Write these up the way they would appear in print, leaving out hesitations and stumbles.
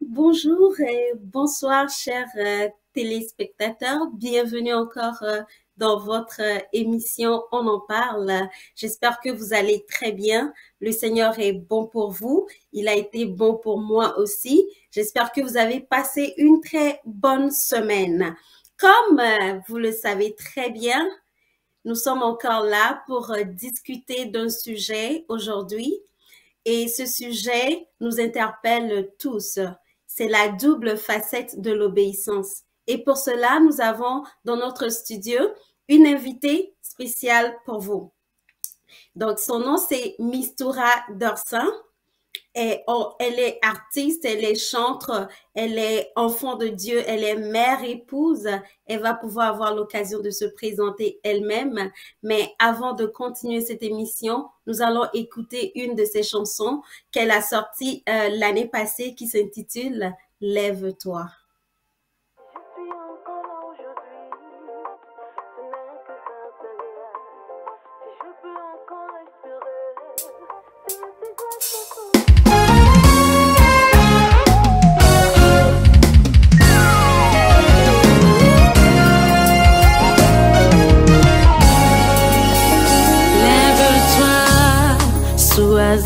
Bonjour et bonsoir chers téléspectateurs, bienvenue encore dans votre émission On en parle. J'espère que vous allez très bien. Le Seigneur est bon pour vous, il a été bon pour moi aussi. J'espère que vous avez passé une très bonne semaine. Comme vous le savez très bien, nous sommes encore là pour discuter d'un sujet aujourd'hui et ce sujet nous interpelle tous. C'est la double facette de l'obéissance. Et pour cela, nous avons dans notre studio une invitée spéciale pour vous. Donc, son nom, c'est Mistura Dorsin. Et elle est artiste, elle est chantre, elle est enfant de Dieu, elle est mère, épouse. Elle va pouvoir avoir l'occasion de se présenter elle-même. Mais avant de continuer cette émission, nous allons écouter une de ses chansons qu'elle a sortie l'année passée qui s'intitule « Lève-toi ».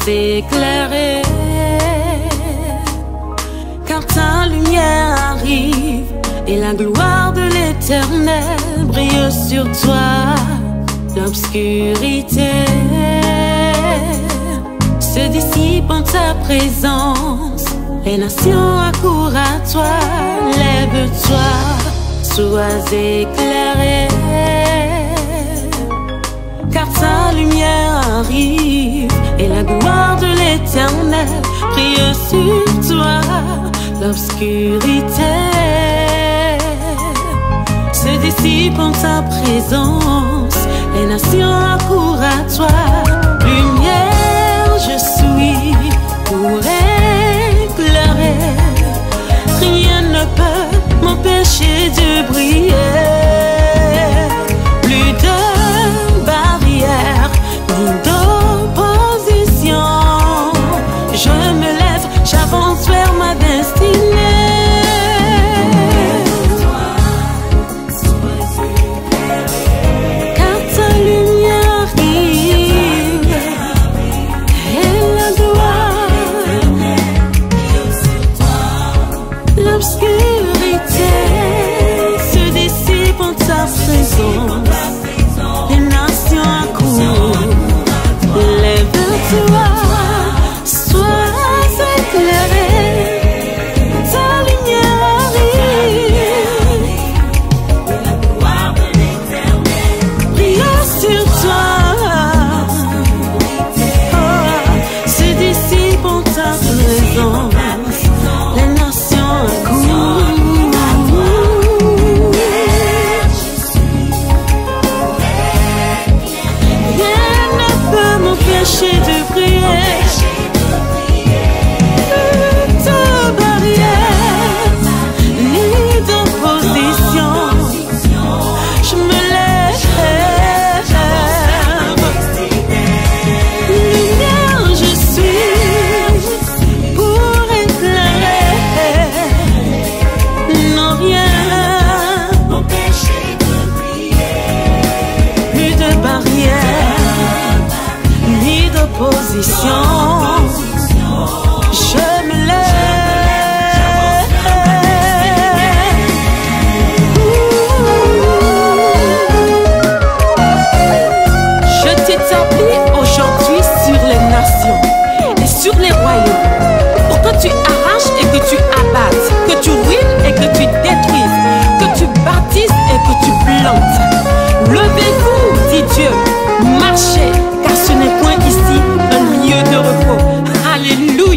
Éclairé, car ta lumière arrive et la gloire de l'Éternel brille sur toi. L'obscurité se dissipe en ta présence, les nations accourent à toi. Lève-toi, sois éclairé, car ta lumière arrive et la gloire de l'Éternel brille sur toi. L'obscurité se dissipe en ta présence, les nations accourent à toi. Lumière, je suis pour éclairer, rien ne peut m'empêcher de briller. Plus de barrières ni d'opposition, je me lève, j'avance vers ma destinée. Car ta lumière arrive et la gloire, l'obscurité se dissipe en ta présence. Lève-toi, sois éclairé, ta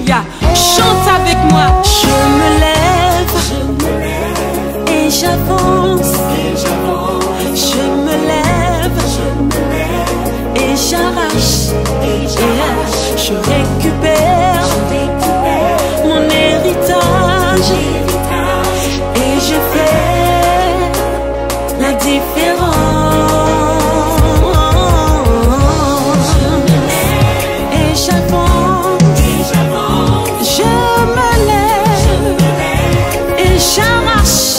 Alléluia. Chante avec moi. Je me lève et j'avance. Je me lève et j'arrache. Je récupère mon héritage et je fais la différence. Et j'avance, je me lève et j'arrache.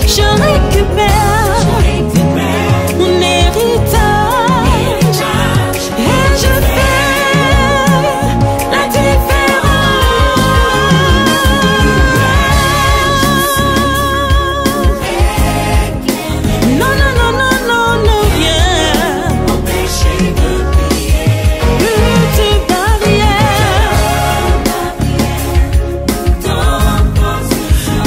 Je récupère mon héritage et je fais la différence. Non, non, non, non, non, non, viens. Plus de barrières.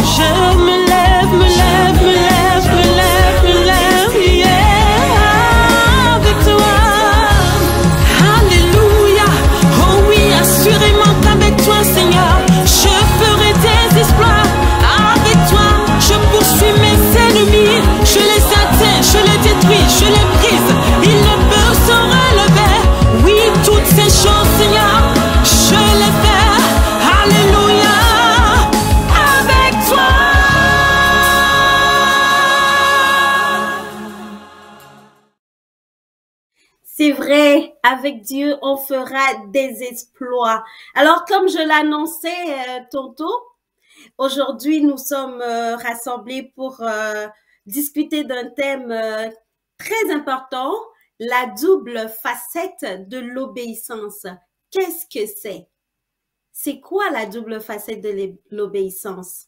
Je me lève, me lève, me lève, me lève, me lève, yeah, avec toi. Alléluia. Oh oui, assurément qu'avec toi, Seigneur, je ferai des exploits. Avec toi, je poursuis mes ennemis. Je les atteins, je les détruis, je les brise. Ils ne peuvent se relever. Oui, toutes ces choses, Seigneur, je les fais. Alléluia. Avec toi. C'est vrai, avec Dieu, on fera des exploits. Alors, comme je l'annonçais tantôt, aujourd'hui, nous sommes rassemblés pour discuter d'un thème très important, la double facette de l'obéissance. Qu'est-ce que c'est? C'est quoi la double facette de l'obéissance?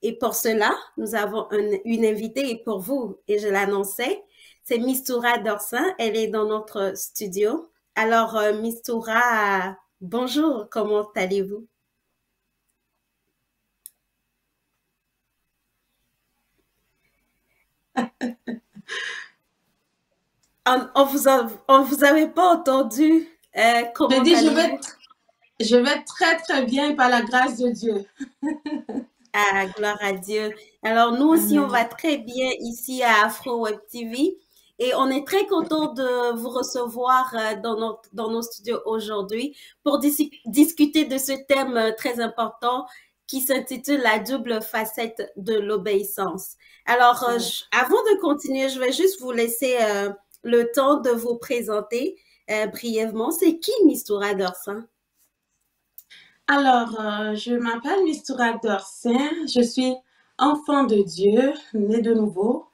Et pour cela, nous avons une invitée et pour vous, et je l'annonçais, c'est Mistoura Dorsin. Elle est dans notre studio. Alors, Mistoura, bonjour, comment allez-vous? On vous avait pas entendu. Comment Je dis, allez-vous? je vais très très bien par la grâce de Dieu. Ah, gloire à Dieu. Alors, nous aussi, on Amen. va très bien ici à Afro Web TV et on est très content de vous recevoir dans nos studios aujourd'hui pour discuter de ce thème très important qui s'intitule la double facette de l'obéissance. Alors, Ouais. avant de continuer, je vais juste vous laisser le temps de vous présenter brièvement. C'est qui Mistoura Dorsin? Alors, je m'appelle Mistoura Dorsin, je suis enfant de Dieu, née de nouveau.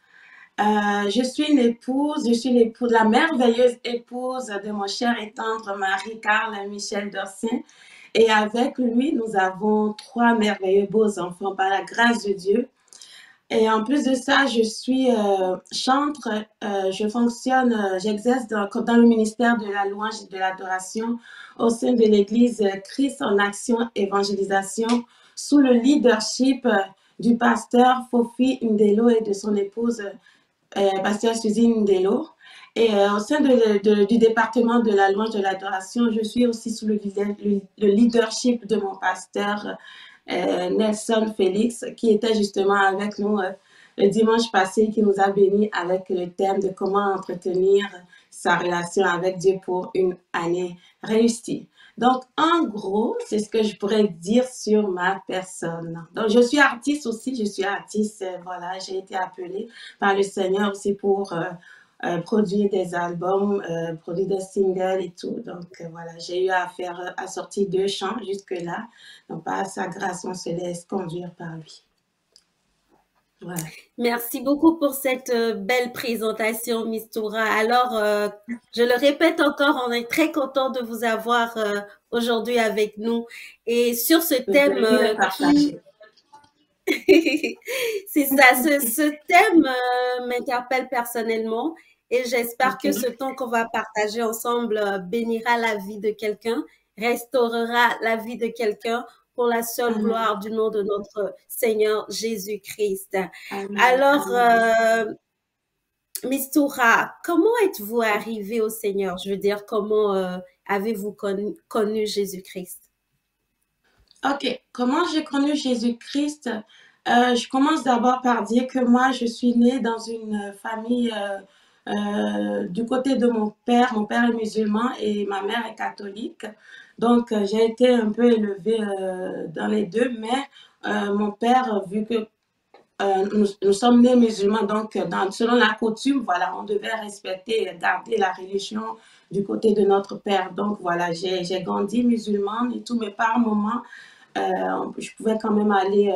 Je suis je suis l'épouse, la merveilleuse épouse de mon cher et tendre mari Carl Michel Dorsin. Et avec lui, nous avons trois merveilleux beaux enfants par la grâce de Dieu. Et en plus de ça, je suis chantre, je fonctionne, j'exerce dans le ministère de la louange et de l'adoration au sein de l'église Christ en Action Évangélisation sous le leadership du pasteur Fofi Ndelo et de son épouse pasteur Suzy Ndelo. Et au sein du département de la louange et de l'adoration, je suis aussi sous le leadership de mon pasteur Nelson Félix, qui était justement avec nous le dimanche passé, qui nous a bénis avec le thème de comment entretenir sa relation avec Dieu pour une année réussie. Donc, en gros, c'est ce que je pourrais dire sur ma personne. Donc, je suis artiste aussi, voilà, j'ai été appelée par le Seigneur aussi pour produire des albums, produire des singles et tout. Donc, voilà, j'ai eu à faire, à sortir 2 chants jusque-là. Donc, par sa grâce, on se laisse conduire par lui. Voilà. Merci beaucoup pour cette belle présentation, Mistoura. Alors, je le répète encore, on est très content de vous avoir aujourd'hui avec nous. Et sur ce thème qui... C'est ça, ce thème m'interpelle personnellement et j'espère que ce temps qu'on va partager ensemble bénira la vie de quelqu'un, restaurera la vie de quelqu'un pour la seule gloire du nom de notre Seigneur Jésus-Christ. Alors, Mistoura, comment êtes-vous arrivée au Seigneur? Je veux dire, comment avez-vous connu Jésus-Christ? Ok, comment j'ai connu Jésus-Christ? Je commence d'abord par dire que moi, je suis née dans une famille du côté de mon père. Mon père est musulman et ma mère est catholique. Donc, j'ai été un peu élevée dans les deux, mais mon père, vu que nous sommes nés musulmans, donc selon la coutume, voilà, on devait respecter et garder la religion du côté de notre père. Donc voilà, j'ai grandi musulmane et tout, mais par moments, je pouvais quand même aller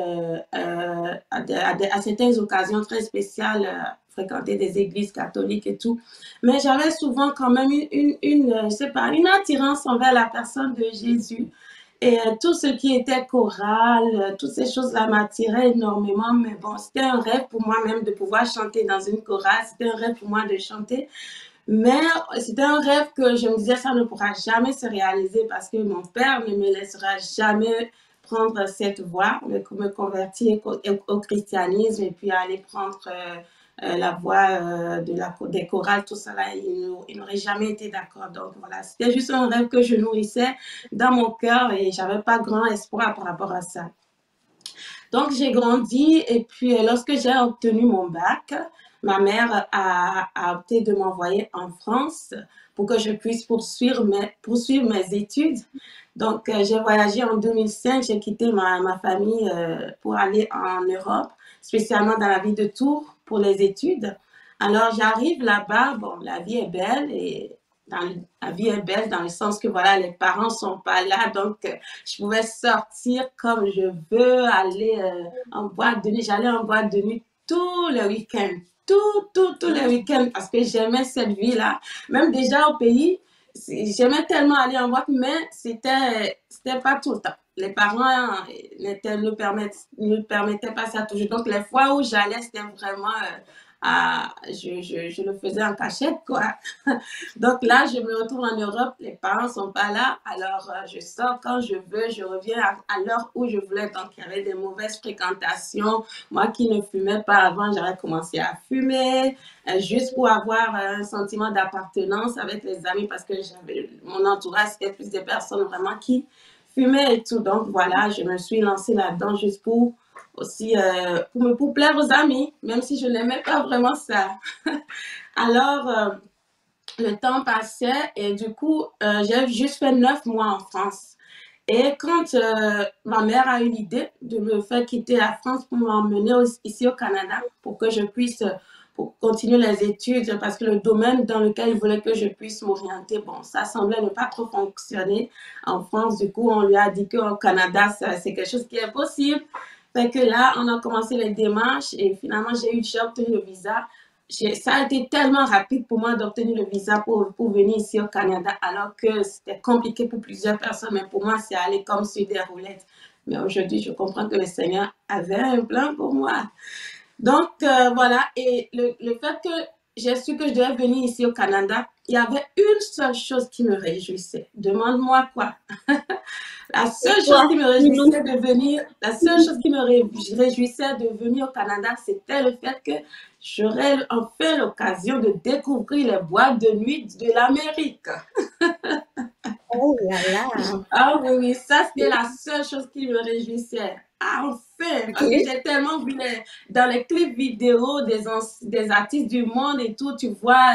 à certaines occasions très spéciales, fréquenter des églises catholiques et tout. Mais j'avais souvent quand même je sais pas, une attirance envers la personne de Jésus. Et tout ce qui était chorale, toutes ces choses-là m'attiraient énormément. Mais bon, c'était un rêve pour moi-même de pouvoir chanter dans une chorale. C'était un rêve pour moi de chanter. Mais c'était un rêve que je me disais, ça ne pourra jamais se réaliser parce que mon père ne me laissera jamais prendre cette voie, me convertir au christianisme et puis aller prendre la voie des chorales, tout ça là, il n'aurait jamais été d'accord. Donc voilà, c'était juste un rêve que je nourrissais dans mon cœur et j'avais pas grand espoir par rapport à ça. Donc, j'ai grandi et puis lorsque j'ai obtenu mon bac, ma mère a opté de m'envoyer en France pour que je puisse poursuivre mes études. Donc, j'ai voyagé en 2005, j'ai quitté ma famille pour aller en Europe, spécialement dans la ville de Tours pour les études. Alors, j'arrive là-bas, bon, la vie est belle et la vie est belle dans le sens que voilà, les parents sont pas là, donc je pouvais sortir comme je veux, aller en boîte de nuit. J'allais en boîte de nuit tous les week-ends, tous les week-ends parce que j'aimais cette vie-là. Même déjà au pays, j'aimais tellement aller en boîte, mais c'était pas tout le temps. Les parents ne permettaient pas ça toujours. Donc les fois où j'allais, c'était vraiment je le faisais en cachette, quoi. Donc là, je me retrouve en Europe, les parents sont pas là, alors je sors quand je veux, je reviens à l'heure où je voulais. Donc il y avait des mauvaises fréquentations. Moi qui ne fumais pas avant, j'avais commencé à fumer, juste pour avoir un sentiment d'appartenance avec les amis parce que mon entourage, c'était plus des personnes vraiment qui fumaient et tout. Donc voilà, je me suis lancée là-dedans juste pour aussi pour plaire aux amis, même si je n'aimais pas vraiment ça. Alors, le temps passait et du coup, j'ai juste fait 9 mois en France. Et quand ma mère a eu l'idée de me faire quitter la France pour m'emmener ici au Canada pour que je puisse pour continuer les études parce que le domaine dans lequel il voulait que je puisse m'orienter, bon, ça semblait ne pas trop fonctionner en France. Du coup, on lui a dit qu'au Canada, c'est quelque chose qui est possible. Fait que là, on a commencé les démarches et finalement, j'ai obtenu le visa. Ça a été tellement rapide pour moi d'obtenir le visa pour venir ici au Canada, alors que c'était compliqué pour plusieurs personnes, mais pour moi, c'est allé comme sur des roulettes. Mais aujourd'hui, je comprends que le Seigneur avait un plan pour moi. Donc, voilà, et le fait que j'ai su que je devais venir ici au Canada, il y avait une seule chose qui me réjouissait. Demande-moi quoi? La seule chose qui me réjouissait de venir, la seule chose qui me réjouissait de venir au Canada, c'était le fait que j'aurais enfin l'occasion de découvrir les boîtes de nuit de l'Amérique. Oh là là. Ah oui, oui, ça c'était la seule chose qui me réjouissait. Ah, enfin, parce que j'ai tellement vu dans les clips vidéo des artistes du monde et tout, tu vois,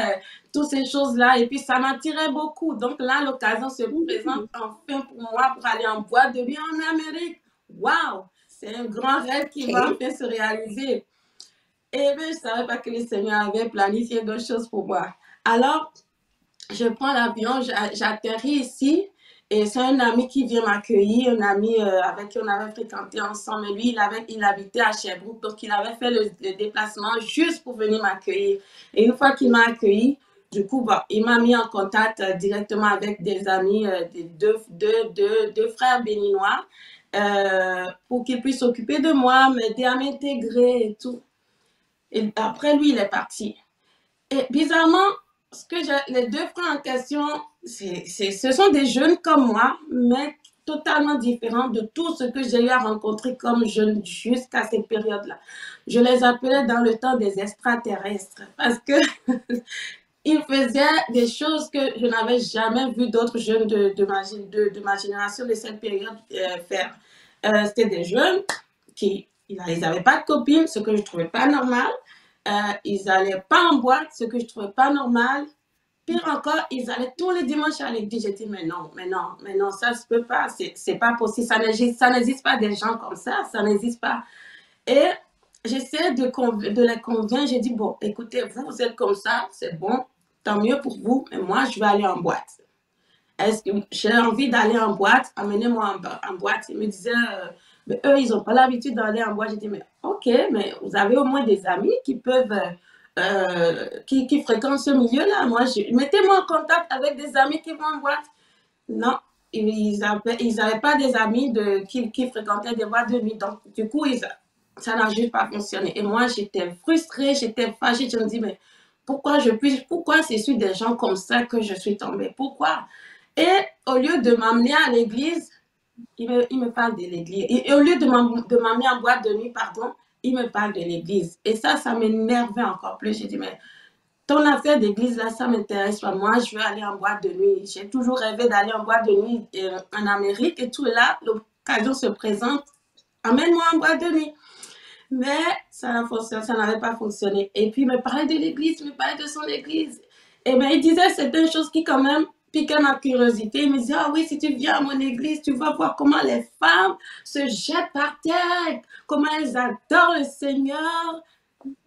toutes ces choses-là, et puis ça m'attirait beaucoup. Donc là, l'occasion se présente enfin pour moi pour aller en boîte de nuit en Amérique. Waouh! C'est un grand rêve qui va enfin se réaliser. Et bien, je ne savais pas que le Seigneur avait planifié d'autres choses pour moi. Alors, je prends l'avion, j'atterris ici et c'est un ami qui vient m'accueillir, un ami avec qui on avait fréquenté ensemble. Et lui, il habitait à Sherbrooke, donc il avait fait le déplacement juste pour venir m'accueillir. Et une fois qu'il m'a accueilli, du coup, bon, il m'a mis en contact directement avec des amis, deux frères béninois, pour qu'ils puissent s'occuper de moi, m'aider à m'intégrer et tout. Et après, lui, il est parti. Et bizarrement, les deux frères en question, ce sont des jeunes comme moi, mais totalement différents de tout ce que j'ai eu à rencontrer comme jeune jusqu'à cette période-là. Je les appelais dans le temps des extraterrestres parce que il faisait des choses que je n'avais jamais vu d'autres jeunes de ma génération de cette période faire. C'était des jeunes qui ils n'avaient pas de copines, ce que je ne trouvais pas normal. Ils n'allaient pas en boîte, ce que je ne trouvais pas normal. Pire encore, ils allaient tous les dimanches à l'église. J'ai dit, mais non, ça ne se peut pas, c'est pas possible, ça n'existe pas des gens comme ça n'existe pas. Et j'essaie de les convaincre, j'ai dit, bon, écoutez, vous êtes comme ça, c'est bon, tant mieux pour vous, mais moi, je vais aller en boîte. Est-ce que j'ai envie d'aller en boîte? Amenez-moi en boîte. Ils me disaient, mais eux, ils n'ont pas l'habitude d'aller en boîte. J'ai dit, mais ok, mais vous avez au moins des amis qui peuvent, qui fréquentent ce milieu-là. Mettez-moi en contact avec des amis qui vont en boîte. Non, ils n'avaient pas des amis qui fréquentaient des boîtes de nuit. Donc, du coup, ça n'a juste pas fonctionné. Et moi, j'étais frustrée, j'étais fâchée. Je me dis, mais pourquoi c'est sur des gens comme ça que je suis tombée? Pourquoi? Et au lieu de m'amener à l'église, il me parle de l'église. Et au lieu de m'amener en boîte de nuit, pardon, il me parle de l'église. Et ça m'énervait encore plus. J'ai dit, mais ton affaire d'église, là, ça m'intéresse pas. Moi, je veux aller en boîte de nuit. J'ai toujours rêvé d'aller en boîte de nuit en Amérique et tout. Et là, l'occasion se présente. Amène-moi en boîte de nuit. Mais ça n'avait pas fonctionné. Et puis, il me parlait de l'église, il me parlait de son église. Et bien, il disait certaines choses qui, quand même, piquaient ma curiosité. Il me disait, ah oui, si tu viens à mon église, tu vas voir comment les femmes se jettent par terre, comment elles adorent le Seigneur.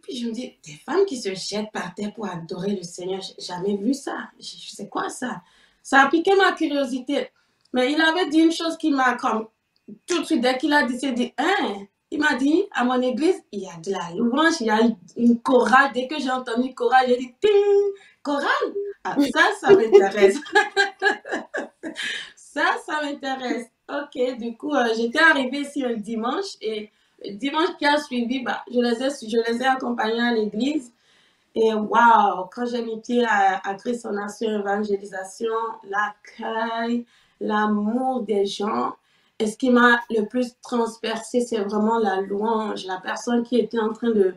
Puis je me dis, des femmes qui se jettent par terre pour adorer le Seigneur, j'ai jamais vu ça. Je sais quoi ça? Ça a piqué ma curiosité. Mais il avait dit une chose qui m'a comme tout de suite, dès qu'il a dit, il m'a dit, à mon église, il y a de la louange, il y a une chorale. Dès que j'ai entendu chorale, j'ai dit, ting, chorale. Ah, ça m'intéresse. ça m'intéresse. Ok, du coup, j'étais arrivée ici un dimanche et le dimanche qui a suivi, je les ai accompagnés à l'église. Et waouh, quand j'ai mis pied à Christ en Nation Évangélisation, l'accueil, l'amour des gens. Et ce qui m'a le plus transpercé, c'est vraiment la louange. La personne qui était en train de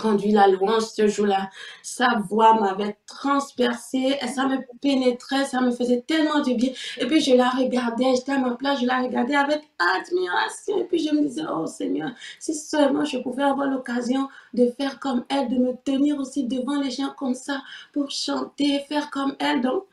conduire la louange ce jour-là, sa voix m'avait transpercée et ça me pénétrait, ça me faisait tellement du bien. Et puis je la regardais, j'étais à ma place, je la regardais avec admiration. Et puis je me disais, oh Seigneur, si seulement je pouvais avoir l'occasion de faire comme elle, de me tenir aussi devant les gens comme ça pour chanter, faire comme elle. Donc,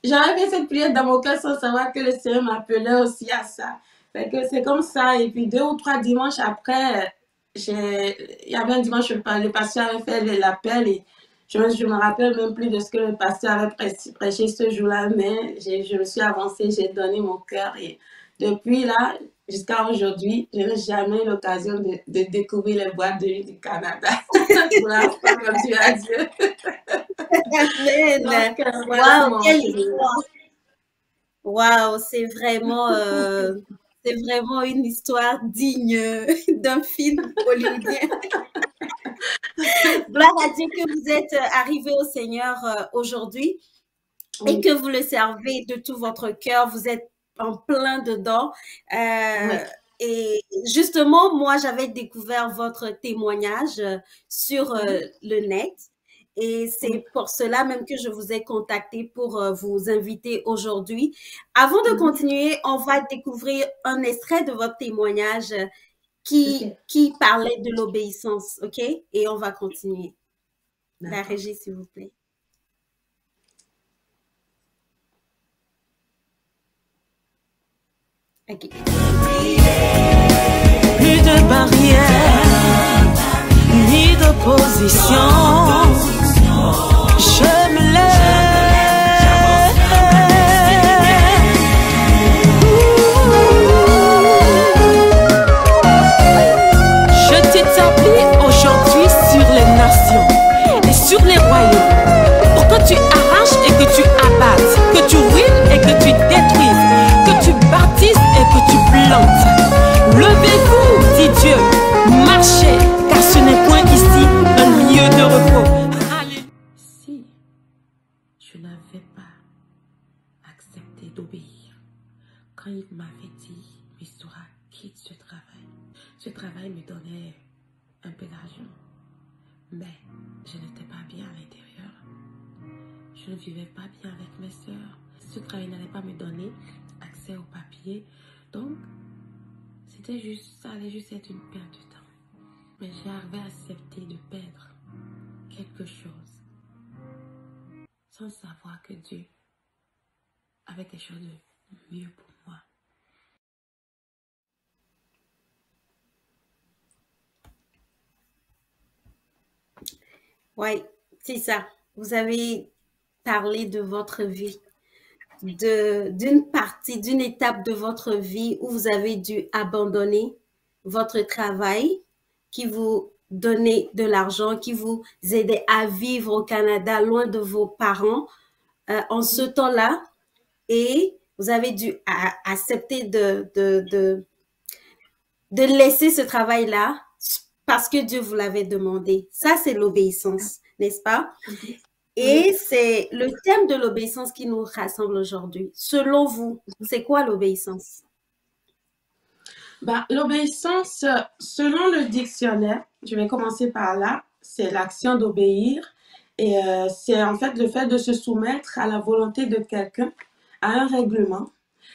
j'avais fait cette prière dans mon cœur sans savoir que le Seigneur m'appelait aussi à ça. Fait que c'est comme ça. Et puis 2 ou 3 dimanches après, il y avait un dimanche, le pasteur avait fait l'appel et je me rappelle même plus de ce que le pasteur avait prêché ce jour-là, mais je me suis avancée, j'ai donné mon cœur et depuis là, jusqu'à aujourd'hui, je n'ai jamais eu l'occasion de découvrir les boîtes de nuit du Canada. Pour l'instant, comme tu as dit. Amen. Donc, Wow, mon quelle cheminement. histoire. Wow, c'est vraiment une histoire digne d'un film hollywoodien. Gloire à Dieu que vous êtes arrivé au Seigneur aujourd'hui et Oui, que vous le servez de tout votre cœur. Vous êtes en plein dedans. oui. Et justement, moi, j'avais découvert votre témoignage sur le net. Et Oui. c'est pour cela même que je vous ai contacté pour vous inviter aujourd'hui. Avant de Mhm. continuer, on va découvrir un extrait de votre témoignage Ok, qui parlait de l'obéissance, OK? Et on va continuer. La d'accord. régie, s'il vous plaît. OK. Plus de barrières, ni d'opposition. Je me lève. Je t'établis aujourd'hui sur les nations et sur les royaumes pour que tu arraches et que tu abattes, que tu ruines et que tu détruises, que tu bâtisses et que tu plantes. Levez-vous, dit Dieu, marchez, car ce n'est point ici un lieu de repos. Alléluia. Si je n'avais pas accepté d'obéir, quand il m'avait dit, Mistura, quitte ce travail me donnait un peu d'argent, mais je n'étais pas bien à l'intérieur. je ne vivais pas bien avec mes sœurs. Ce travail n'allait pas me donner accès au papier. Donc, ça allait juste être une perte de temps. Mais j'ai arrivé à accepter de perdre quelque chose sans savoir que Dieu avait quelque chose de mieux pour moi. Oui, c'est ça. Vous avez parlé de votre vie, d'une étape de votre vie où vous avez dû abandonner votre travail qui vous donnait de l'argent, qui vous aidait à vivre au Canada loin de vos parents en ce temps-là, et vous avez dû accepter de laisser ce travail-là parce que Dieu vous l'avait demandé. Ça, c'est l'obéissance, n'est-ce pas? Et c'est le thème de l'obéissance qui nous rassemble aujourd'hui. Selon vous, c'est quoi l'obéissance? L'obéissance, selon le dictionnaire, je vais commencer par là, c'est l'action d'obéir. Et c'est en fait le fait de se soumettre à la volonté de quelqu'un, à un règlement.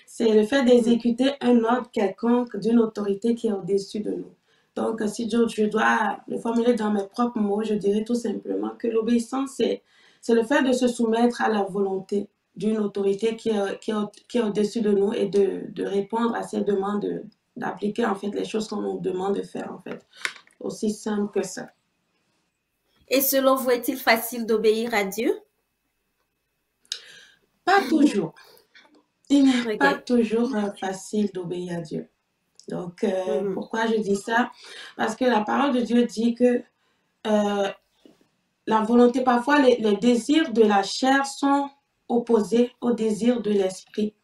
C'est le fait d'exécuter un ordre quelconque d'une autorité qui est au-dessus de nous. Donc, si je dois le formuler dans mes propres mots, je dirais tout simplement que l'obéissance, c'est le fait de se soumettre à la volonté d'une autorité qui est au-dessus de nous et de répondre à ses demandes, d'appliquer en fait les choses qu'on nous demande de faire en fait. Aussi simple que ça. Et selon vous, est-il facile d'obéir à Dieu? Pas toujours. Il n'est Okay. pas toujours facile d'obéir à Dieu. Donc, pourquoi je dis ça? Parce que la parole de Dieu dit que la volonté, parfois les désirs de la chair sont opposés aux désirs de l'esprit.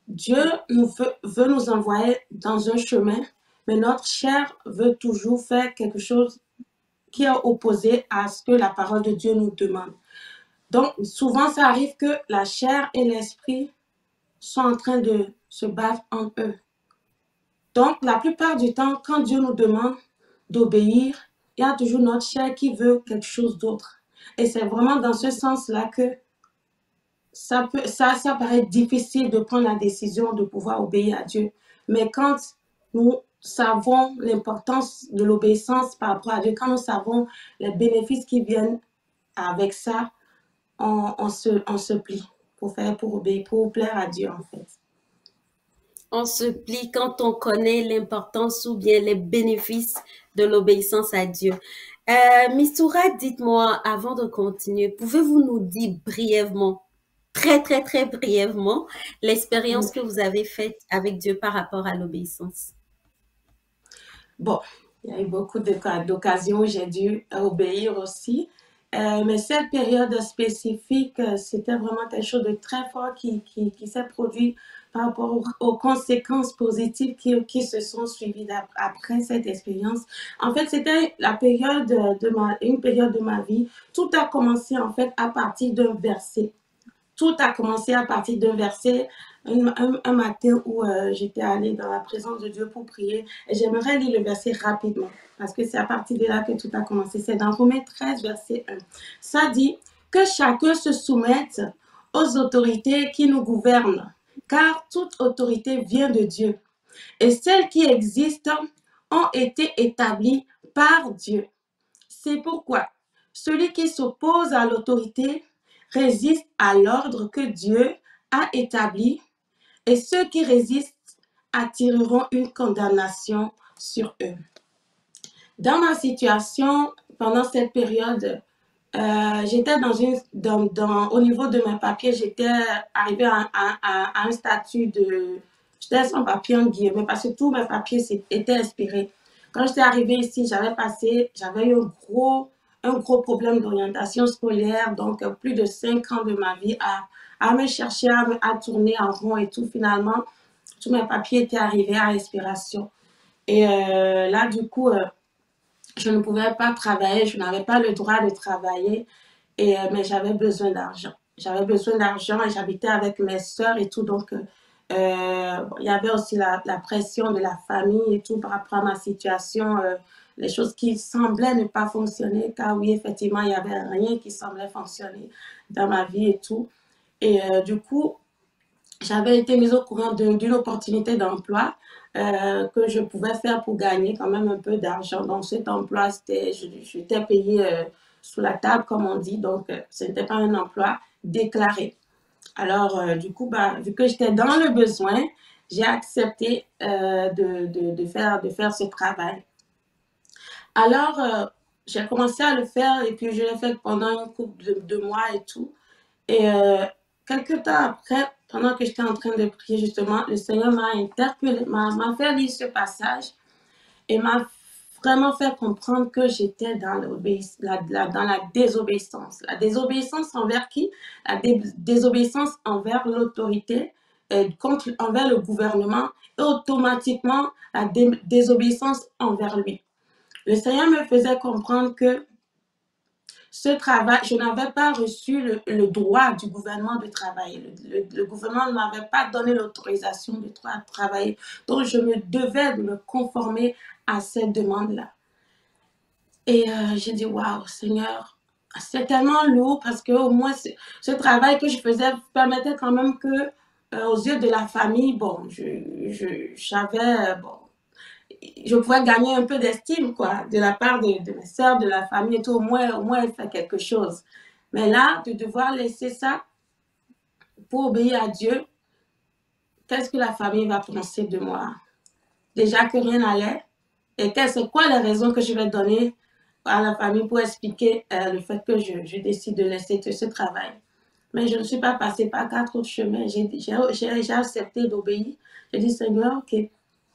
Dieu veut nous envoyer dans un chemin, mais notre chair veut toujours faire quelque chose qui est opposé à ce que la parole de Dieu nous demande. Donc, souvent, ça arrive que la chair et l'esprit sont en train de se battre entre eux. Donc, la plupart du temps, quand Dieu nous demande d'obéir, il y a toujours notre chair qui veut quelque chose d'autre. Et c'est vraiment dans ce sens-là que ça paraît difficile de prendre la décision de pouvoir obéir à Dieu. Mais quand nous savons l'importance de l'obéissance par rapport à Dieu, quand nous savons les bénéfices qui viennent avec ça, on se plie pour obéir, pour plaire à Dieu en fait. On se plie quand on connaît l'importance ou bien les bénéfices de l'obéissance à Dieu. Miss Toura, dites-moi, avant de continuer, pouvez-vous nous dire brièvement, très brièvement, l'expérience que vous avez faite avec Dieu par rapport à l'obéissance? Bon, il y a eu beaucoup d'occasions où j'ai dû obéir aussi. Mais cette période spécifique, c'était vraiment quelque chose de très fort qui s'est produit par rapport aux conséquences positives qui se sont suivies après cette expérience. En fait, c'était une période de ma vie. Tout a commencé en fait à partir d'un verset. Tout a commencé à partir d'un verset, un matin où j'étais allée dans la présence de Dieu pour prier. Et j'aimerais lire le verset rapidement, parce que c'est à partir de là que tout a commencé. C'est dans Romains 13, verset 1. Ça dit que chacun se soumette aux autorités qui nous gouvernent, car toute autorité vient de Dieu. Et celles qui existent ont été établies par Dieu. C'est pourquoi celui qui s'oppose à l'autorité résiste à l'ordre que Dieu a établi, et ceux qui résistent attireront une condamnation sur eux. Dans ma situation, pendant cette période, j'étais au niveau de mes papiers, j'étais arrivée à un statut j'étais sans papier en guillemets, parce que tous mes papiers étaient expirés. Quand j'étais arrivée ici, j'avais eu un gros problème d'orientation scolaire, donc plus de 5 ans de ma vie à me chercher, à tourner en rond et tout. Finalement, tous mes papiers étaient arrivés à expiration. Et là, du coup, je ne pouvais pas travailler, je n'avais pas le droit de travailler, mais j'avais besoin d'argent. J'avais besoin d'argent et j'habitais avec mes sœurs et tout, donc il y avait aussi la pression de la famille et tout par rapport à ma situation les choses qui semblaient ne pas fonctionner, car oui, effectivement, il n'y avait rien qui semblait fonctionner dans ma vie et tout. Et du coup, j'avais été mise au courant d'une opportunité d'emploi que je pouvais faire pour gagner quand même un peu d'argent. Donc, cet emploi, j'étais payée sous la table, comme on dit. Donc, ce n'était pas un emploi déclaré. Alors, du coup, bah, vu que j'étais dans le besoin, j'ai accepté de faire ce travail. Alors, j'ai commencé à le faire et puis je l'ai fait pendant une couple de mois et tout. Et quelques temps après, pendant que j'étais en train de prier, justement, le Seigneur m'a interpellé, m'a fait lire ce passage et m'a vraiment fait comprendre que j'étais dans dans la désobéissance. La désobéissance envers qui? La désobéissance envers l'autorité, envers le gouvernement et automatiquement la désobéissance envers lui. Le Seigneur me faisait comprendre que ce travail, je n'avais pas reçu le droit du gouvernement de travailler. Le gouvernement ne m'avait pas donné l'autorisation de travailler. Donc, je me devais de me conformer à cette demande-là. Et j'ai dit, waouh, Seigneur, c'est tellement lourd parce que au moins, ce travail que je faisais permettait quand même que, aux yeux de la famille, bon, j'avais, bon, je pouvais gagner un peu d'estime, quoi, de la part de mes sœurs, de la famille et tout. Au moins, elle fait quelque chose. Mais là, de devoir laisser ça pour obéir à Dieu, qu'est-ce que la famille va penser de moi? Déjà que rien n'allait. Et c'est quoi les raisons que je vais donner à la famille pour expliquer le fait que je décide de laisser ce travail? Mais je ne suis pas passée par 4 autres chemins. J'ai accepté d'obéir. J'ai dit, Seigneur, ok,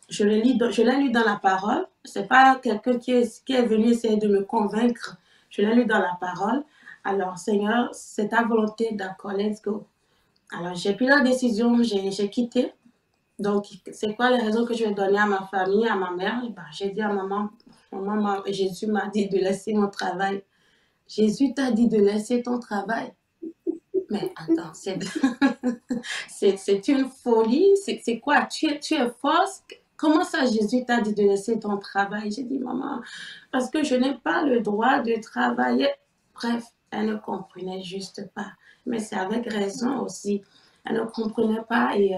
je l'ai lu dans la parole. C'est pas quelqu'un qui est venu essayer de me convaincre. Je l'ai lu dans la parole. Alors, Seigneur, c'est ta volonté, d'accord, let's go. Alors, j'ai pris la décision, j'ai quitté. Donc, c'est quoi les raisons que je vais donner à ma famille, à ma mère? Ben, j'ai dit à maman, Jésus m'a dit de laisser mon travail. Jésus t'a dit de laisser ton travail. Mais attends, c'est une folie. C'est quoi? Tu es fausse? Comment ça, Jésus t'a dit de laisser ton travail? J'ai dit, maman, parce que je n'ai pas le droit de travailler. Bref, elle ne comprenait juste pas. Mais c'est avec raison aussi. Elle ne comprenait pas et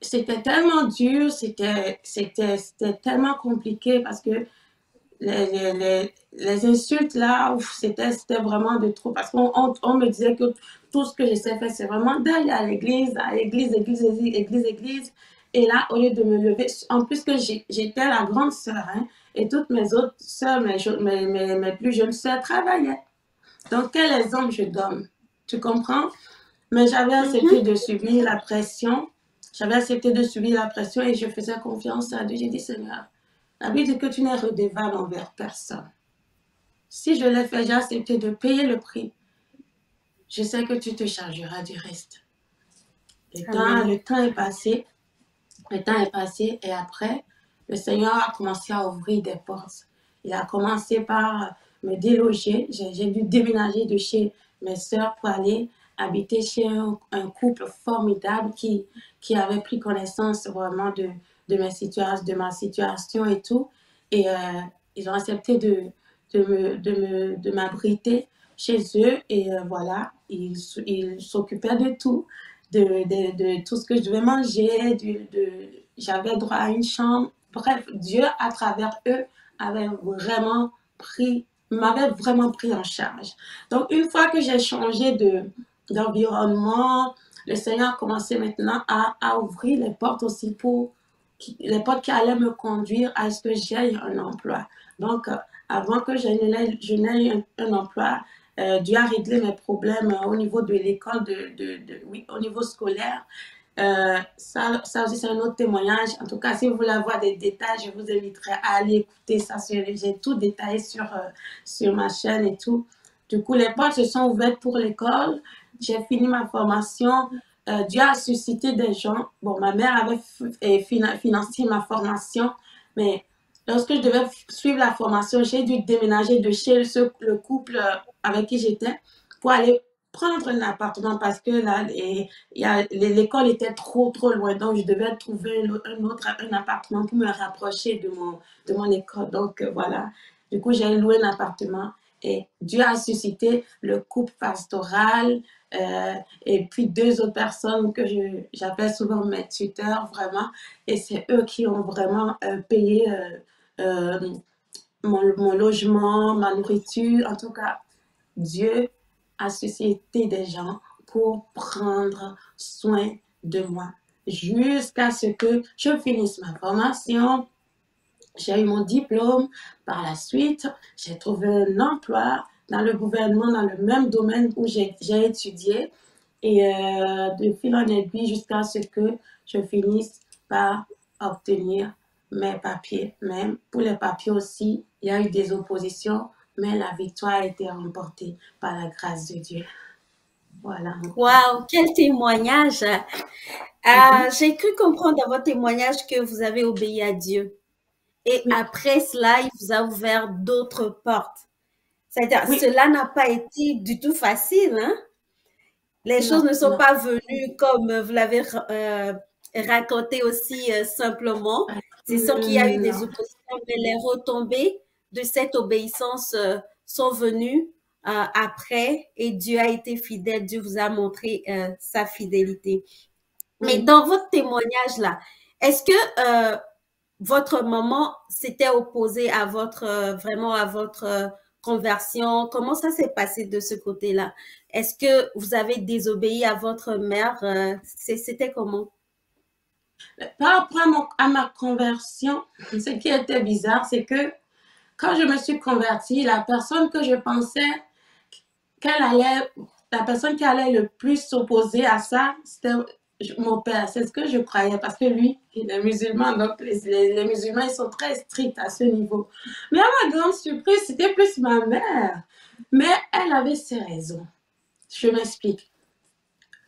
c'était tellement dur, c'était tellement compliqué parce que les insultes là, c'était vraiment de trop. Parce qu'on me disait que tout ce que je sais faire, c'est vraiment d'aller à l'église, église. Et là, au lieu de me lever, en plus que j'étais la grande sœur, hein, et toutes mes autres sœurs, mes plus jeunes sœurs travaillaient. Donc, quel exemple je donne? Tu comprends? Mais j'avais accepté de subir la pression. J'avais accepté de subir la pression et je faisais confiance à Dieu. J'ai dit, Seigneur, la Bible dit que tu n'es redevable envers personne. Si je l'ai fait, j'ai accepté de payer le prix. Je sais que tu te chargeras du reste. Le temps est passé. Le temps est passé et après, le Seigneur a commencé à ouvrir des portes. Il a commencé par me déloger. J'ai dû déménager de chez mes sœurs pour aller habiter chez un couple formidable qui avait pris connaissance vraiment de ma situation et tout. Et ils ont accepté de m'abriter chez eux. Et voilà, ils s'occupaient de tout. De tout ce que je devais manger, j'avais droit à une chambre. Bref, Dieu, à travers eux, m'avait vraiment pris en charge. Donc, une fois que j'ai changé d'environnement, le Seigneur a commencé maintenant à ouvrir les portes aussi les portes qui allaient me conduire à ce que j'aie un emploi. Donc, avant que je n'aie un emploi, Dieu a réglé mes problèmes au niveau de l'école, oui, au niveau scolaire. Ça aussi, c'est un autre témoignage. En tout cas, si vous voulez avoir des détails, je vous inviterai à aller écouter ça. J'ai tout détaillé sur ma chaîne et tout. Du coup, les portes se sont ouvertes pour l'école. J'ai fini ma formation. Dieu a suscité des gens. Bon, ma mère avait financé ma formation, mais lorsque je devais suivre la formation, j'ai dû déménager de chez le couple avec qui j'étais pour aller prendre un appartement parce que là, l'école était trop loin. Donc, je devais trouver un appartement pour me rapprocher de mon école. Donc, voilà. Du coup, j'ai loué un appartement et Dieu a suscité le couple pastoral et puis deux autres personnes que j'appelle souvent mes tuteurs, vraiment. Et c'est eux qui ont vraiment payé euh, mon logement, ma nourriture. En tout cas, Dieu a suscité des gens pour prendre soin de moi jusqu'à ce que je finisse ma formation. J'ai eu mon diplôme. Par la suite, j'ai trouvé un emploi dans le gouvernement, dans le même domaine où j'ai étudié. Et de fil en aiguille jusqu'à ce que je finisse par obtenir mes papiers. Même pour les papiers aussi, il y a eu des oppositions, mais la victoire a été remportée par la grâce de Dieu. Voilà. Waouh, quel témoignage! J'ai cru comprendre dans votre témoignage que vous avez obéi à Dieu. Et Oui, après cela, il vous a ouvert d'autres portes. C'est-à-dire, oui, cela n'a pas été du tout facile, hein? Les choses non, ne sont non. pas venues comme vous l'avez raconté aussi simplement. C'est sûr qu'il y a eu des Non. oppositions, mais les retombées de cette obéissance sont venues après et Dieu a été fidèle. Dieu vous a montré sa fidélité. Mais Oui. dans votre témoignage là, est-ce que votre maman s'était opposée à votre vraiment à votre conversion? Comment ça s'est passé de ce côté-là? Est-ce que vous avez désobéi à votre mère? C'était comment? Par rapport à ma conversion, ce qui était bizarre, c'est que quand je me suis convertie, la personne que je pensais qu'elle allait, la personne qui allait le plus s'opposer à ça, c'était mon père. C'est ce que je croyais parce que lui, il est musulman, donc les musulmans, ils sont très stricts à ce niveau. Mais à ma grande surprise, c'était plus ma mère. Mais elle avait ses raisons. Je m'explique.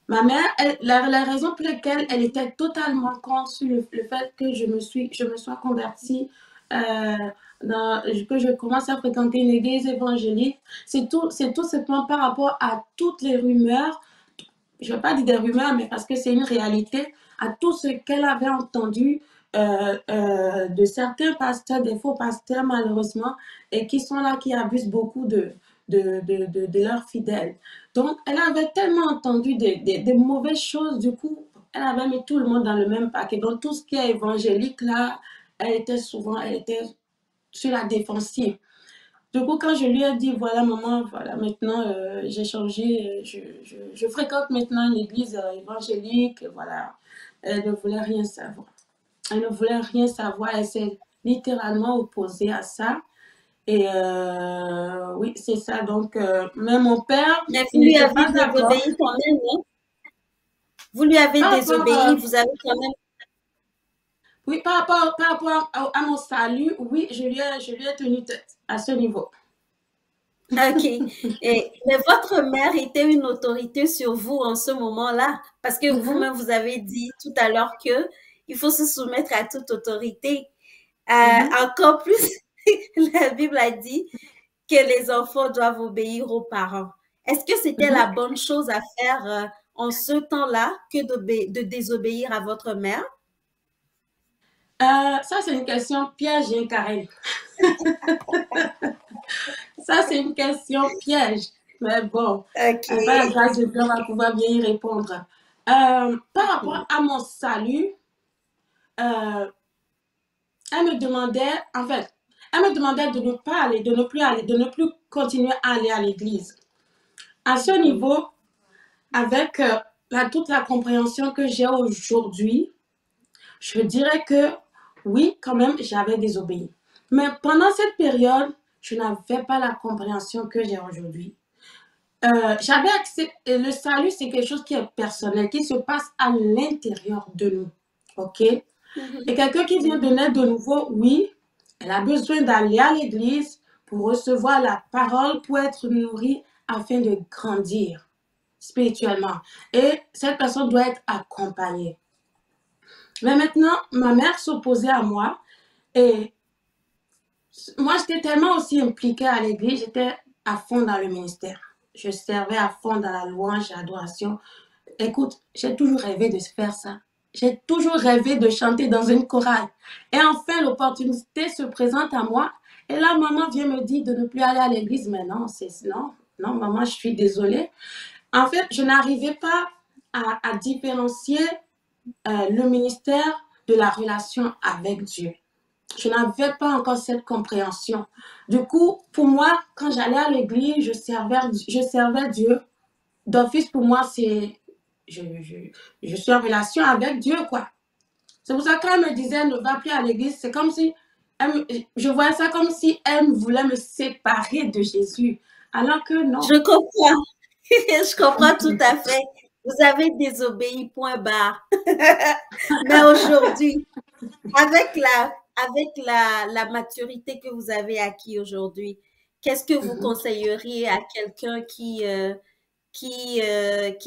Ma mère, la raison pour laquelle elle était totalement contre sur le fait que je me sois convertie, euh, que je commence à fréquenter une église évangélique, c'est tout simplement par rapport à toutes les rumeurs, je ne vais pas dire des rumeurs, mais parce que c'est une réalité, à tout ce qu'elle avait entendu de certains pasteurs, des faux pasteurs malheureusement, et qui sont là, qui abusent beaucoup de leurs fidèles. Donc, elle avait tellement entendu des mauvaises choses, du coup, elle avait mis tout le monde dans le même paquet. Donc, tout ce qui est évangélique, là, elle était sur la défensive. Du coup, quand je lui ai dit, voilà, maman, voilà, maintenant, j'ai changé, je fréquente maintenant une église évangélique, voilà, elle ne voulait rien savoir. Elle ne voulait rien savoir, elle s'est littéralement opposée à ça. Et oui, c'est ça. Donc, même mon père, Mais il vous lui n'était avez pas d'accord. désobéi quand même, non? Vous lui avez Par rapport, désobéi, vous avez quand même. oui, par rapport à mon salut, oui, je lui ai tenu tête à ce niveau. Ok. Mais votre mère était une autorité sur vous en ce moment-là, parce que Mhm, vous-même vous avez dit tout à l'heure que il faut se soumettre à toute autorité. mhm, Encore plus, la Bible a dit que les enfants doivent obéir aux parents. Est-ce que c'était mhm. la bonne chose à faire en ce temps-là que de désobéir à votre mère? Ça, c'est une question piège, hein, Karen. Ça, c'est une question piège. Mais bon, Ok. par la grâce de Dieu, on va pouvoir bien y répondre. Par rapport à mon salut, euh, elle me demandait, en fait, elle me demandait de ne pas aller, de ne plus aller, de ne plus continuer à aller à l'église. À ce Mhm. niveau, avec toute la compréhension que j'ai aujourd'hui, je dirais que oui, quand même, j'avais désobéi. Mais pendant cette période, je n'avais pas la compréhension que j'ai aujourd'hui. J'avais accepté, le salut, c'est quelque chose qui est personnel, qui se passe à l'intérieur de nous. OK? Et Mhm. quelqu'un qui vient de Mhm. naître de nouveau, oui, elle a besoin d'aller à l'église pour recevoir la parole, pour être nourrie afin de grandir spirituellement. Et cette personne doit être accompagnée. Mais maintenant, ma mère s'opposait à moi et moi, j'étais tellement aussi impliquée à l'église, j'étais à fond dans le ministère. je servais à fond dans la louange, l'adoration. Écoute, j'ai toujours rêvé de faire ça. J'ai toujours rêvé de chanter dans une chorale. Et enfin, l'opportunité se présente à moi. Et là, maman vient me dire de ne plus aller à l'église. Mais non, non, maman, je suis désolée. En fait, je n'arrivais pas à différencier le ministère de la relation avec Dieu. Je n'avais pas encore cette compréhension. Du coup, pour moi, quand j'allais à l'église, je servais Dieu. D'office, pour moi, c'est je suis en relation avec Dieu, quoi. C'est pour ça que quand elle me disait ne va plus à l'église, c'est comme si je voyais ça comme si elle voulait me séparer de Jésus. Alors que non. Je comprends. Je comprends tout à fait. Vous avez désobéi, point barre. Mais aujourd'hui, avec la maturité que vous avez acquis aujourd'hui, qu'est-ce que vous conseilleriez à quelqu'un qui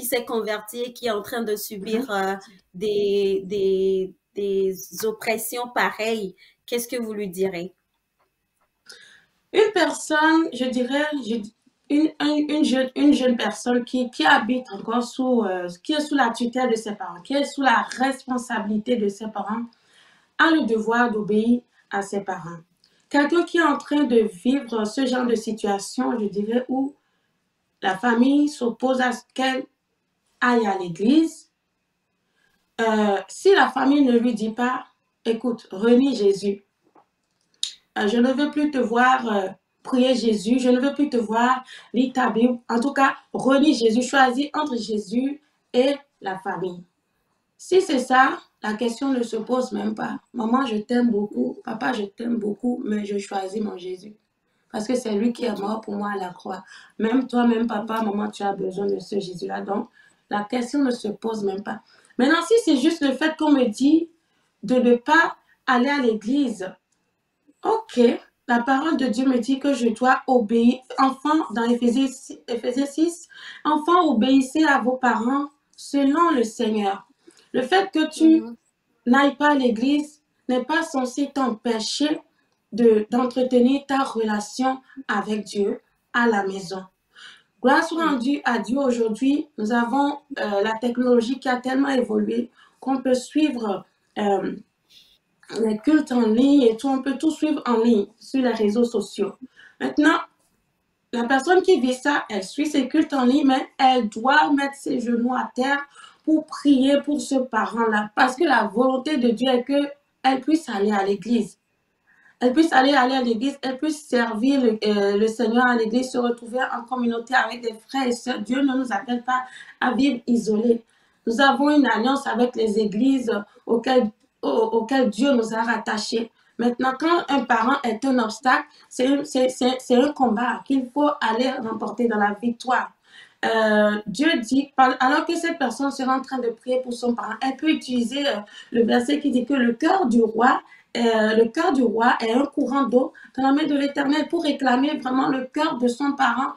s'est converti et qui est en train de subir des oppressions pareilles? Qu'est-ce que vous lui direz? Une personne, je dirais, une jeune personne qui habite encore qui est sous la tutelle de ses parents, qui est sous la responsabilité de ses parents, a le devoir d'obéir à ses parents. Quelqu'un qui est en train de vivre ce genre de situation, je dirais, où la famille s'oppose à ce qu'elle aille à l'église, si la famille ne lui dit pas, écoute, renie Jésus, je ne veux plus te voir prier Jésus, je ne veux plus te voir lire ta Bible. En tout cas, renie Jésus, choisis entre Jésus et la famille. Si c'est ça, la question ne se pose même pas. Maman, je t'aime beaucoup. Papa, je t'aime beaucoup, mais je choisis mon Jésus. Parce que c'est lui qui est mort pour moi à la croix. Même toi, même papa, maman, tu as besoin de ce Jésus-là. Donc, la question ne se pose même pas. Maintenant, si c'est juste le fait qu'on me dit de ne pas aller à l'église, ok, la parole de Dieu me dit que je dois obéir. Enfants, dans Éphésiens 6, enfants, obéissez à vos parents selon le Seigneur. Le fait que tu n'ailles pas à l'église n'est pas censé t'empêcher d'entretenir ta relation avec Dieu à la maison. Grâce rendue à Dieu aujourd'hui, nous avons la technologie qui a tellement évolué qu'on peut suivre les cultes en ligne et tout, on peut tout suivre en ligne sur les réseaux sociaux. Maintenant, la personne qui vit ça, elle suit ses cultes en ligne, mais elle doit mettre ses genoux à terre pour prier pour ce parent-là. Parce que la volonté de Dieu est qu'elle puisse aller à l'église. Elle puisse aller à l'église, elle puisse servir le Seigneur à l'église, se retrouver en communauté avec des frères et sœurs. Dieu ne nous appelle pas à vivre isolés. Nous avons une alliance avec les églises auxquelles Dieu nous a rattachés. Maintenant, quand un parent est un obstacle, c'est un combat qu'il faut aller remporter dans la victoire. Dieu dit, alors que cette personne sera en train de prier pour son parent, elle peut utiliser le verset qui dit que le cœur du roi est un courant d'eau dans la main de l'Éternel pour réclamer vraiment le cœur de son parent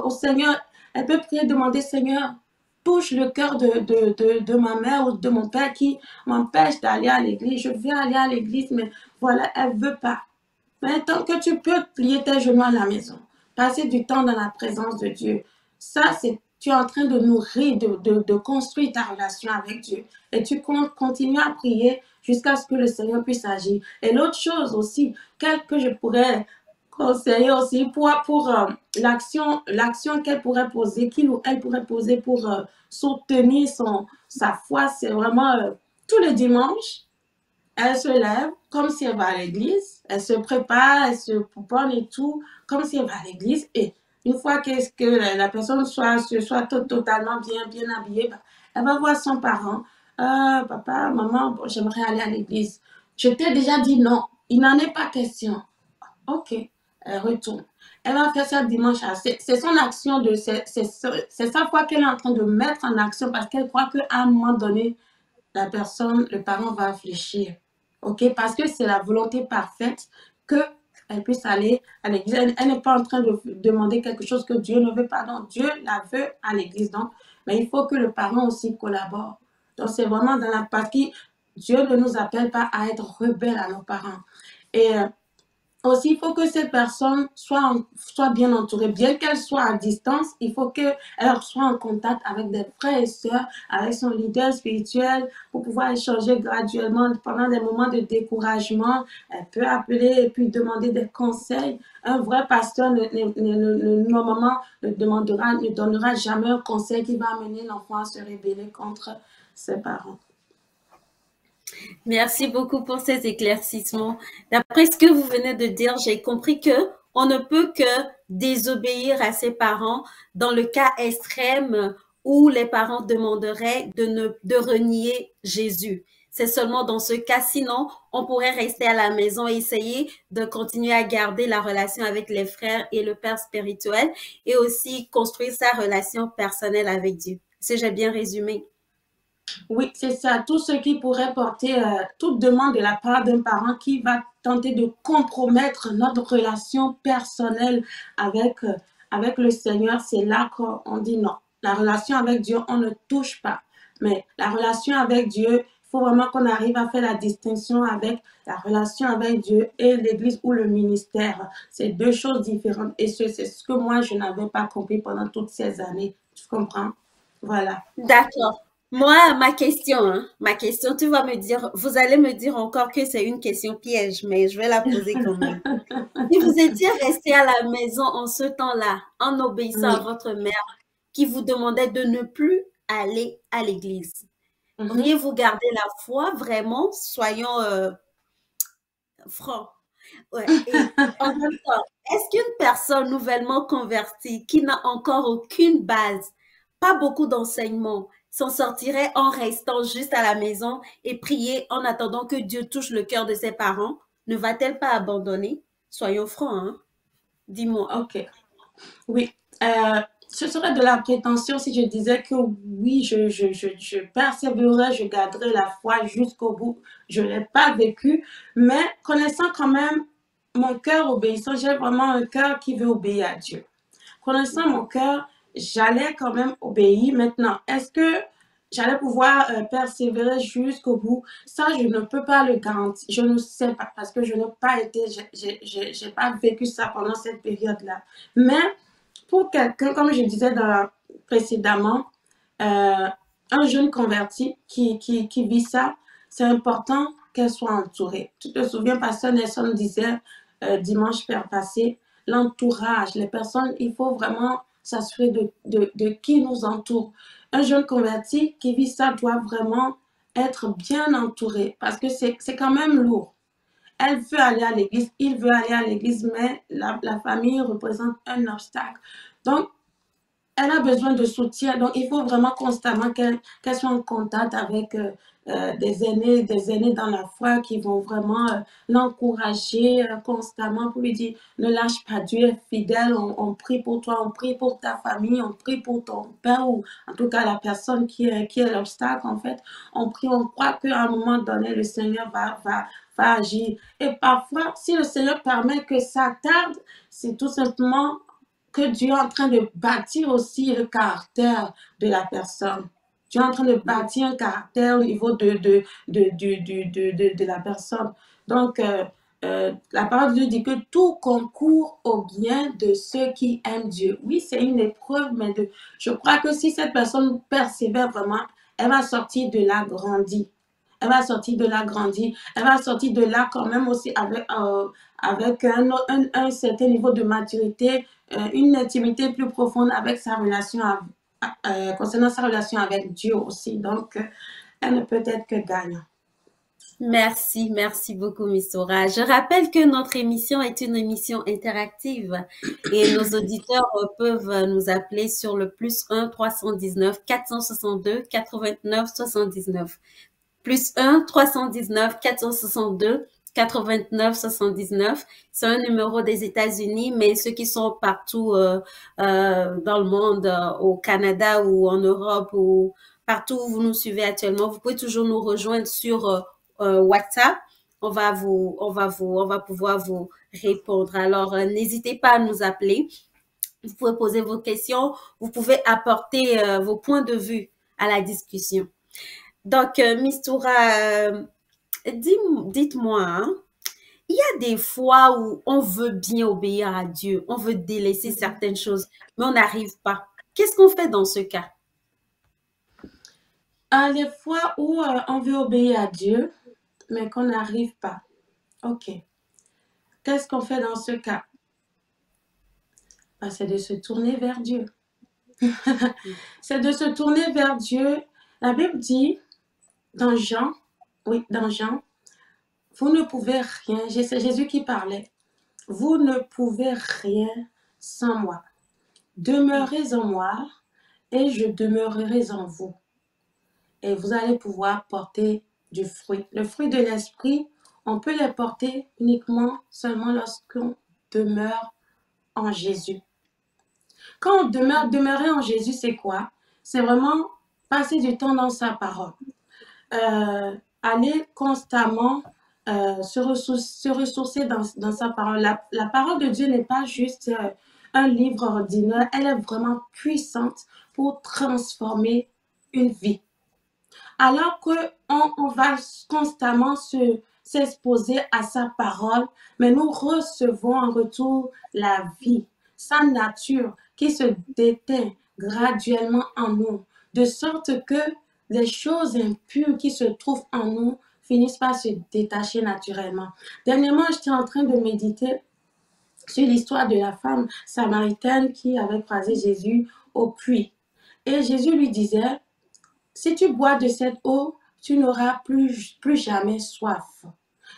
au Seigneur. Elle peut prier, demander, Seigneur, touche le cœur de ma mère ou de mon père qui m'empêche d'aller à l'église. Je veux aller à l'église, mais voilà, elle ne veut pas. Mais tant que tu peux plier tes genoux à la maison, passer du temps dans la présence de Dieu, ça, tu es en train de nourrir, de construire ta relation avec Dieu. Et tu continues à prier jusqu'à ce que le Seigneur puisse agir. Et l'autre chose aussi, que je pourrais conseiller aussi pour l'action qu'elle pourrait poser, qu'il ou elle pourrait poser pour soutenir sa foi, c'est vraiment tous les dimanches, elle se lève comme si elle va à l'église, elle se prépare, elle se pouponne et tout, comme si elle va à l'église. Et une fois que la personne soit totalement bien habillée, bah, elle va voir son parent. Papa, maman, bon, j'aimerais aller à l'église. Je t'ai déjà dit non, il n'en est pas question. Ok, elle retourne. Elle va faire ça dimanche. C'est son action, c'est sa foi qu'elle est en train de mettre en action parce qu'elle croit qu'à un moment donné, le parent va fléchir. Ok, parce que c'est la volonté parfaite qu'elle puisse aller à l'église. Elle n'est pas en train de demander quelque chose que Dieu ne veut pas. Donc, Dieu la veut à l'église. Donc, mais il faut que le parent aussi collabore. Donc, c'est vraiment dans la partie, Dieu ne nous appelle pas à être rebelles à nos parents. Et aussi, il faut que cette personne soit bien entourée. Bien qu'elle soit à distance, il faut qu'elle soit en contact avec des frères et sœurs, avec son leader spirituel, pour pouvoir échanger graduellement pendant des moments de découragement. Elle peut appeler et puis demander des conseils. Un vrai pasteur, normalement, ne donnera jamais un conseil qui va amener l'enfant à se rebeller contre ses parents. Merci beaucoup pour ces éclaircissements. D'après ce que vous venez de dire, j'ai compris que on ne peut que désobéir à ses parents dans le cas extrême où les parents demanderaient de renier Jésus. C'est seulement dans ce cas, sinon on pourrait rester à la maison et essayer de continuer à garder la relation avec les frères et le père spirituel et aussi construire sa relation personnelle avec Dieu. Si j'ai bien résumé. Oui, c'est ça. Tout ce qui pourrait porter toute demande de la part d'un parent qui va tenter de compromettre notre relation personnelle avec le Seigneur, c'est là qu'on dit non. La relation avec Dieu, on ne touche pas. Mais la relation avec Dieu, il faut vraiment qu'on arrive à faire la distinction avec la relation avec Dieu et l'Église ou le ministère. C'est deux choses différentes. Et c'est ce que moi, je n'avais pas compris pendant toutes ces années. Tu comprends? Voilà. D'accord. Moi, ma question, tu vas me dire, vous allez me dire encore que c'est une question piège, mais je vais la poser quand même. Si vous étiez resté à la maison en ce temps-là, en obéissant à Oui. votre mère qui vous demandait de ne plus aller à l'église, Mhm. auriez-vous gardé la foi vraiment? Soyons francs. Ouais. Et en même temps, est-ce qu'une personne nouvellement convertie qui n'a encore aucune base, pas beaucoup d'enseignements, s'en sortirait en restant juste à la maison et prier en attendant que Dieu touche le cœur de ses parents? Ne va-t-elle pas abandonner? Soyons francs, hein? Dis-moi. OK. Oui. Ce serait de la prétention si je disais que oui, je persévérerai, je garderai la foi jusqu'au bout. Je ne l'ai pas vécu, mais connaissant quand même mon cœur obéissant, j'ai vraiment un cœur qui veut obéir à Dieu. Connaissant mon cœur, j'allais quand même obéir. Maintenant, est-ce que j'allais pouvoir persévérer jusqu'au bout? Ça, je ne peux pas le garantir. Je ne sais pas parce que je n'ai pas été, j'ai pas vécu ça pendant cette période-là. Mais pour quelqu'un, comme je disais précédemment, un jeune converti qui vit ça, c'est important qu'elle soit entourée. Tu te souviens, Pasteur Nelson disait dimanche passé, l'entourage, les personnes, il faut vraiment s'assurer de qui nous entoure. Un jeune converti qui vit ça doit vraiment être bien entouré parce que c'est quand même lourd. Elle veut aller à l'église, il veut aller à l'église, mais la famille représente un obstacle. Donc, elle a besoin de soutien. Donc, il faut vraiment constamment qu'elle soit en contact avec des aînés dans la foi qui vont vraiment l'encourager constamment pour lui dire, ne lâche pas, Dieu est fidèle, on prie pour toi, on prie pour ta famille, on prie pour ton père ou en tout cas la personne qui est l'obstacle en fait. On prie, on croit qu'à un moment donné, le Seigneur va agir. Et parfois, si le Seigneur permet que ça tarde, c'est tout simplement que Dieu est en train de bâtir aussi le caractère de la personne. Dieu est en train de bâtir un caractère au niveau de la personne. Donc, la parole de Dieu dit que tout concourt au bien de ceux qui aiment Dieu. Oui, c'est une épreuve, mais je crois que si cette personne persévère vraiment, elle va sortir de là grandie. Elle va sortir de là grandie. Elle va sortir de là quand même aussi avec un certain niveau de maturité, une intimité plus profonde avec sa relation, concernant sa relation avec Dieu aussi. Donc, elle ne peut être que gagnante. Merci beaucoup, Miss Aura. Je rappelle que notre émission est une émission interactive et nos auditeurs peuvent nous appeler sur le +1 319 462 89 79. +1 319 462 89 79. C'est un numéro des États-Unis, mais ceux qui sont partout dans le monde, au Canada ou en Europe ou partout où vous nous suivez actuellement, vous pouvez toujours nous rejoindre sur WhatsApp. On va pouvoir vous répondre. Alors, n'hésitez pas à nous appeler. Vous pouvez poser vos questions. Vous pouvez apporter vos points de vue à la discussion. Donc, Miss Toura, dites-moi, hein, il y a des fois où on veut bien obéir à Dieu, on veut délaisser certaines choses, mais on n'arrive pas. Qu'est-ce qu'on fait dans ce cas? Les fois où on veut obéir à Dieu, mais qu'on n'arrive pas. OK. Qu'est-ce qu'on fait dans ce cas? C'est de se tourner vers Dieu. C'est de se tourner vers Dieu. La Bible dit dans Jean, vous ne pouvez rien, c'est Jésus qui parlait, vous ne pouvez rien sans moi. Demeurez en moi et je demeurerai en vous. Et vous allez pouvoir porter du fruit. Le fruit de l'esprit, on peut les porter uniquement seulement lorsqu'on demeure en Jésus. Quand on demeurer en Jésus, c'est quoi? C'est vraiment passer du temps dans sa parole. Aller constamment se ressourcer dans sa parole. La parole de Dieu n'est pas juste un livre ordinaire, elle est vraiment puissante pour transformer une vie. Alors qu'on va constamment s'exposer à sa parole, mais nous recevons en retour la vie, sa nature qui se déteint graduellement en nous, de sorte que les choses impures qui se trouvent en nous finissent par se détacher naturellement. Dernièrement, j'étais en train de méditer sur l'histoire de la femme samaritaine qui avait croisé Jésus au puits. Et Jésus lui disait, si tu bois de cette eau, tu n'auras plus jamais soif.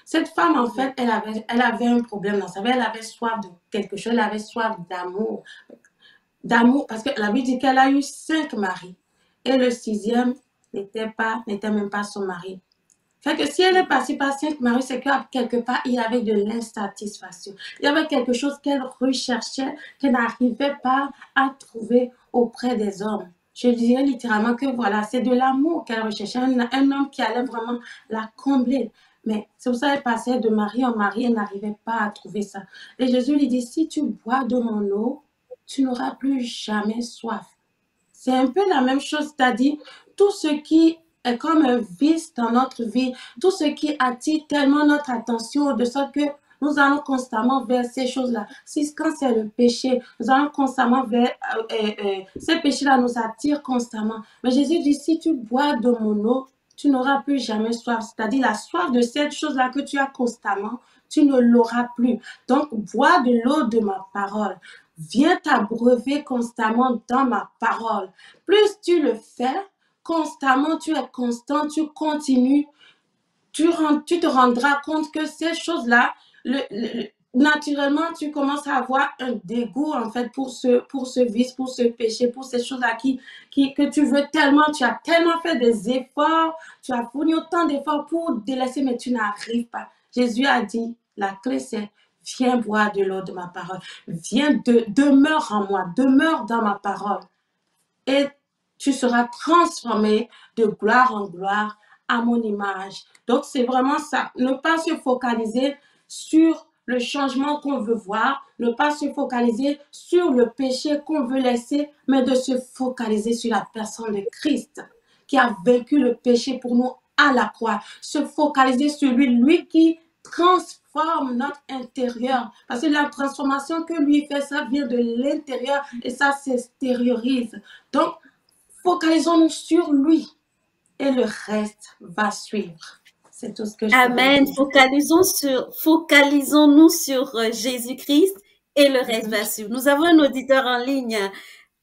Cette femme, en fait, elle avait un problème dans sa vie. Elle avait soif de quelque chose. Elle avait soif d'amour. D'amour, parce que la Bible dit qu'elle a eu 5 maris. Et le 6e n'était même pas son mari. Fait que si elle est passée par 5 maris, c'est que quelque part, il y avait de l'insatisfaction. Il y avait quelque chose qu'elle recherchait, qu'elle n'arrivait pas à trouver auprès des hommes. Je dirais littéralement que voilà, c'est de l'amour qu'elle recherchait, un homme qui allait vraiment la combler. Mais c'est pour ça qu'elle passait de mari en mari, elle n'arrivait pas à trouver ça. Et Jésus lui dit, si tu bois de mon eau, tu n'auras plus jamais soif. C'est un peu la même chose, c'est-à-dire tout ce qui est comme un vice dans notre vie, tout ce qui attire tellement notre attention, de sorte que nous allons constamment vers ces choses-là. Quand c'est le péché, nous allons constamment vers... ces péchés-là nous attirent constamment. Mais Jésus dit, si tu bois de mon eau, tu n'auras plus jamais soif. C'est-à-dire la soif de cette chose-là que tu as constamment, tu ne l'auras plus. Donc, bois de l'eau de ma parole. Viens t'abreuver constamment dans ma parole. Plus tu le fais, constamment, tu es constant, tu continues, tu te rendras compte que ces choses-là, naturellement, tu commences à avoir un dégoût, en fait, pour ce vice, pour ce péché, pour ces choses-là que tu veux tellement, tu as tellement fait des efforts, tu as fourni autant d'efforts pour délaisser, mais tu n'arrives pas. Jésus a dit, la clé, c'est viens boire de l'eau de ma parole. Demeure en moi, demeure dans ma parole. Et tu seras transformé de gloire en gloire à mon image. Donc, c'est vraiment ça. Ne pas se focaliser sur le changement qu'on veut voir, ne pas se focaliser sur le péché qu'on veut laisser, mais de se focaliser sur la personne de Christ qui a vaincu le péché pour nous à la croix. Se focaliser sur lui qui transforme notre intérieur. Parce que la transformation que lui fait, ça vient de l'intérieur et ça s'extériorise. Donc, focalisons-nous sur lui et le reste va suivre. C'est tout ce que je peux Amen. dire. Focalisons-nous sur Jésus-Christ et le reste va suivre. Nous avons un auditeur en ligne.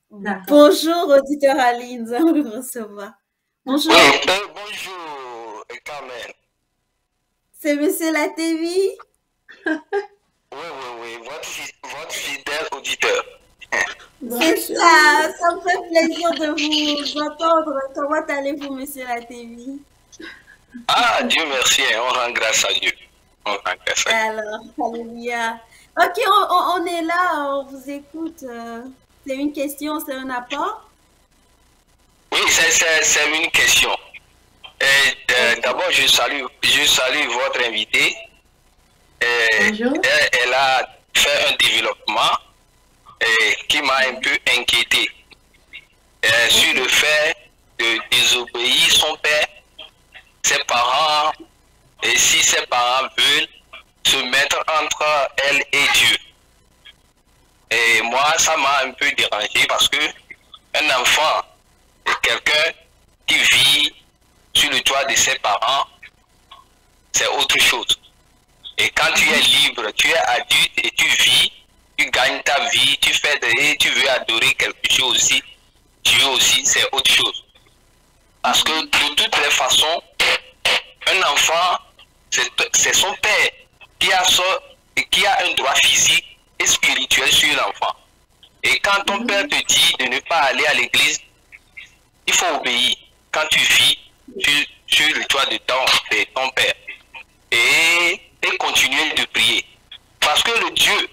Bonjour, auditeur en ligne. Nous allons le recevoir. Bonjour. Bonjour, Carmen. C'est Monsieur Latévi? Oui, votre fidèle auditeur. C'est ça me fait plaisir de vous entendre. Comment allez-vous, Monsieur Latévi? Ah, Dieu merci, on rend grâce à Dieu. Alors, alléluia. Ok, on est là, on vous écoute. C'est une question, c'est un apport? Oui, c'est une question. D'abord, je salue votre invitée. Bonjour. Elle a fait un développement qui m'a un peu inquiété sur le fait de désobéir son père, ses parents, et si ses parents veulent se mettre moi, ça m'a un peu dérangé parce que un enfant est quelqu'un qui vit sur le toit de ses parents, c'est autre chose. Et quand tu es libre, tu es adulte et tu vis, tu gagnes ta vie, tu fais et tu veux adorer quelque chose aussi, Dieu aussi, c'est autre chose. Parce que de toutes les façons, un enfant, c'est son père qui a un droit physique et spirituel sur l'enfant. Et quand ton père te dit de ne pas aller à l'église, il faut obéir quand tu vis sur le toit de ton père. Et continuer de prier. Parce que le Dieu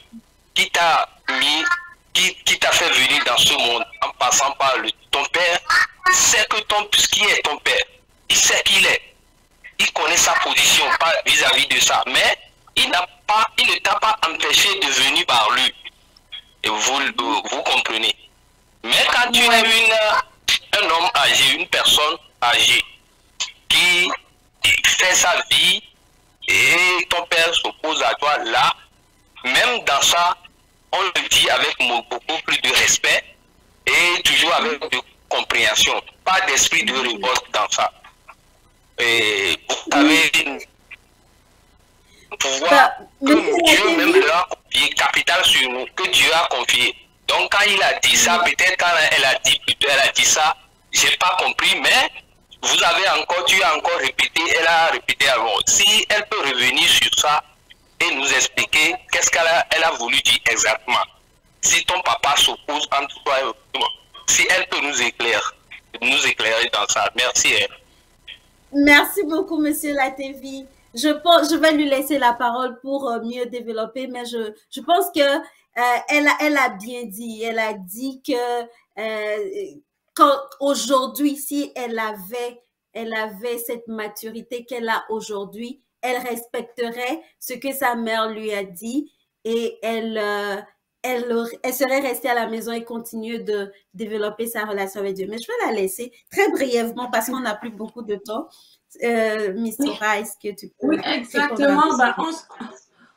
qui t'a mis, qui t'a fait venir dans ce monde en passant par ton père, sait que qui est ton père. Il sait qui il est. Il connaît sa position vis-à-vis de ça. Mais il ne t'a pas empêché de venir par lui. Et vous comprenez. Mais quand tu es un homme âgé, une personne âgée, qui fait sa vie, et ton père s'oppose à toi là, même dans ça, on le dit avec beaucoup plus de respect et toujours avec de compréhension. Pas d'esprit de révolte dans ça. Et vous avez un pouvoir que Dieu même leur a confié, capital sur nous, que Dieu a confié. Donc quand il a dit ça, peut-être quand elle a dit ça, j'ai pas compris, mais tu as encore répété, elle a répété avant. Si elle peut revenir sur ça et nous expliquer qu'est-ce qu'elle a voulu dire exactement. Si ton papa s'oppose entre toi et moi, si elle peut nous éclairer dans ça. Merci. Merci beaucoup, Monsieur Latevi. Je vais lui laisser la parole pour mieux développer, mais je pense que elle a bien dit. Elle a dit que aujourd'hui, si elle avait cette maturité qu'elle a aujourd'hui, elle respecterait ce que sa mère lui a dit et elle serait restée à la maison et continuer de développer sa relation avec Dieu. Mais je vais la laisser très brièvement parce qu'on n'a plus beaucoup de temps. Mistura, est-ce que tu peux... Oui, exactement.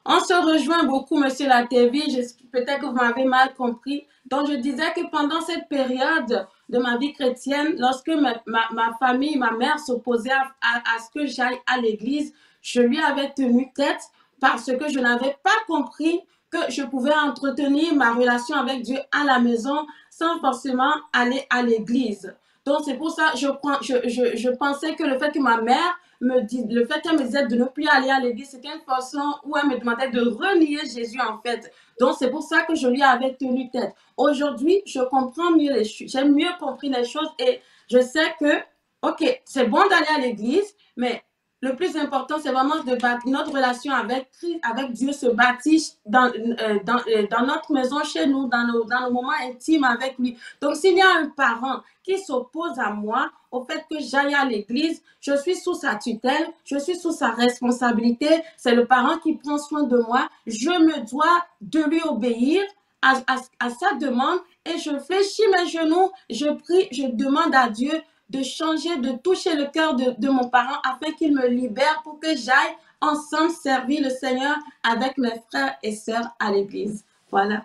On se rejoint beaucoup, Monsieur Latevi. Peut-être que vous m'avez mal compris. Donc, je disais que pendant cette période de ma vie chrétienne, lorsque ma famille, ma mère s'opposait à ce que j'aille à l'église, je lui avais tenu tête parce que je n'avais pas compris que je pouvais entretenir ma relation avec Dieu à la maison sans forcément aller à l'église. Donc, c'est pour ça que je pensais que le fait que ma mère le fait qu'elle me disait de ne plus aller à l'église, c'était une façon où elle me demandait de renier Jésus en fait. Donc, c'est pour ça que je lui avais tenu tête. Aujourd'hui, je comprends mieux les choses. J'ai mieux compris les choses et je sais que, ok, c'est bon d'aller à l'église, mais le plus important, c'est vraiment de bâtir notre relation avec Christ, avec Dieu, se bâtir dans notre maison, chez nous, dans nos moments intimes avec lui. Donc, s'il y a un parent qui s'oppose à moi, au fait que j'aille à l'église, je suis sous sa tutelle, je suis sous sa responsabilité, c'est le parent qui prend soin de moi, je me dois de lui obéir à sa demande et je fléchis mes genoux, je prie, je demande à Dieu de changer, de toucher le cœur de mon parent afin qu'il me libère pour que j'aille ensemble servir le Seigneur avec mes frères et sœurs à l'église. Voilà.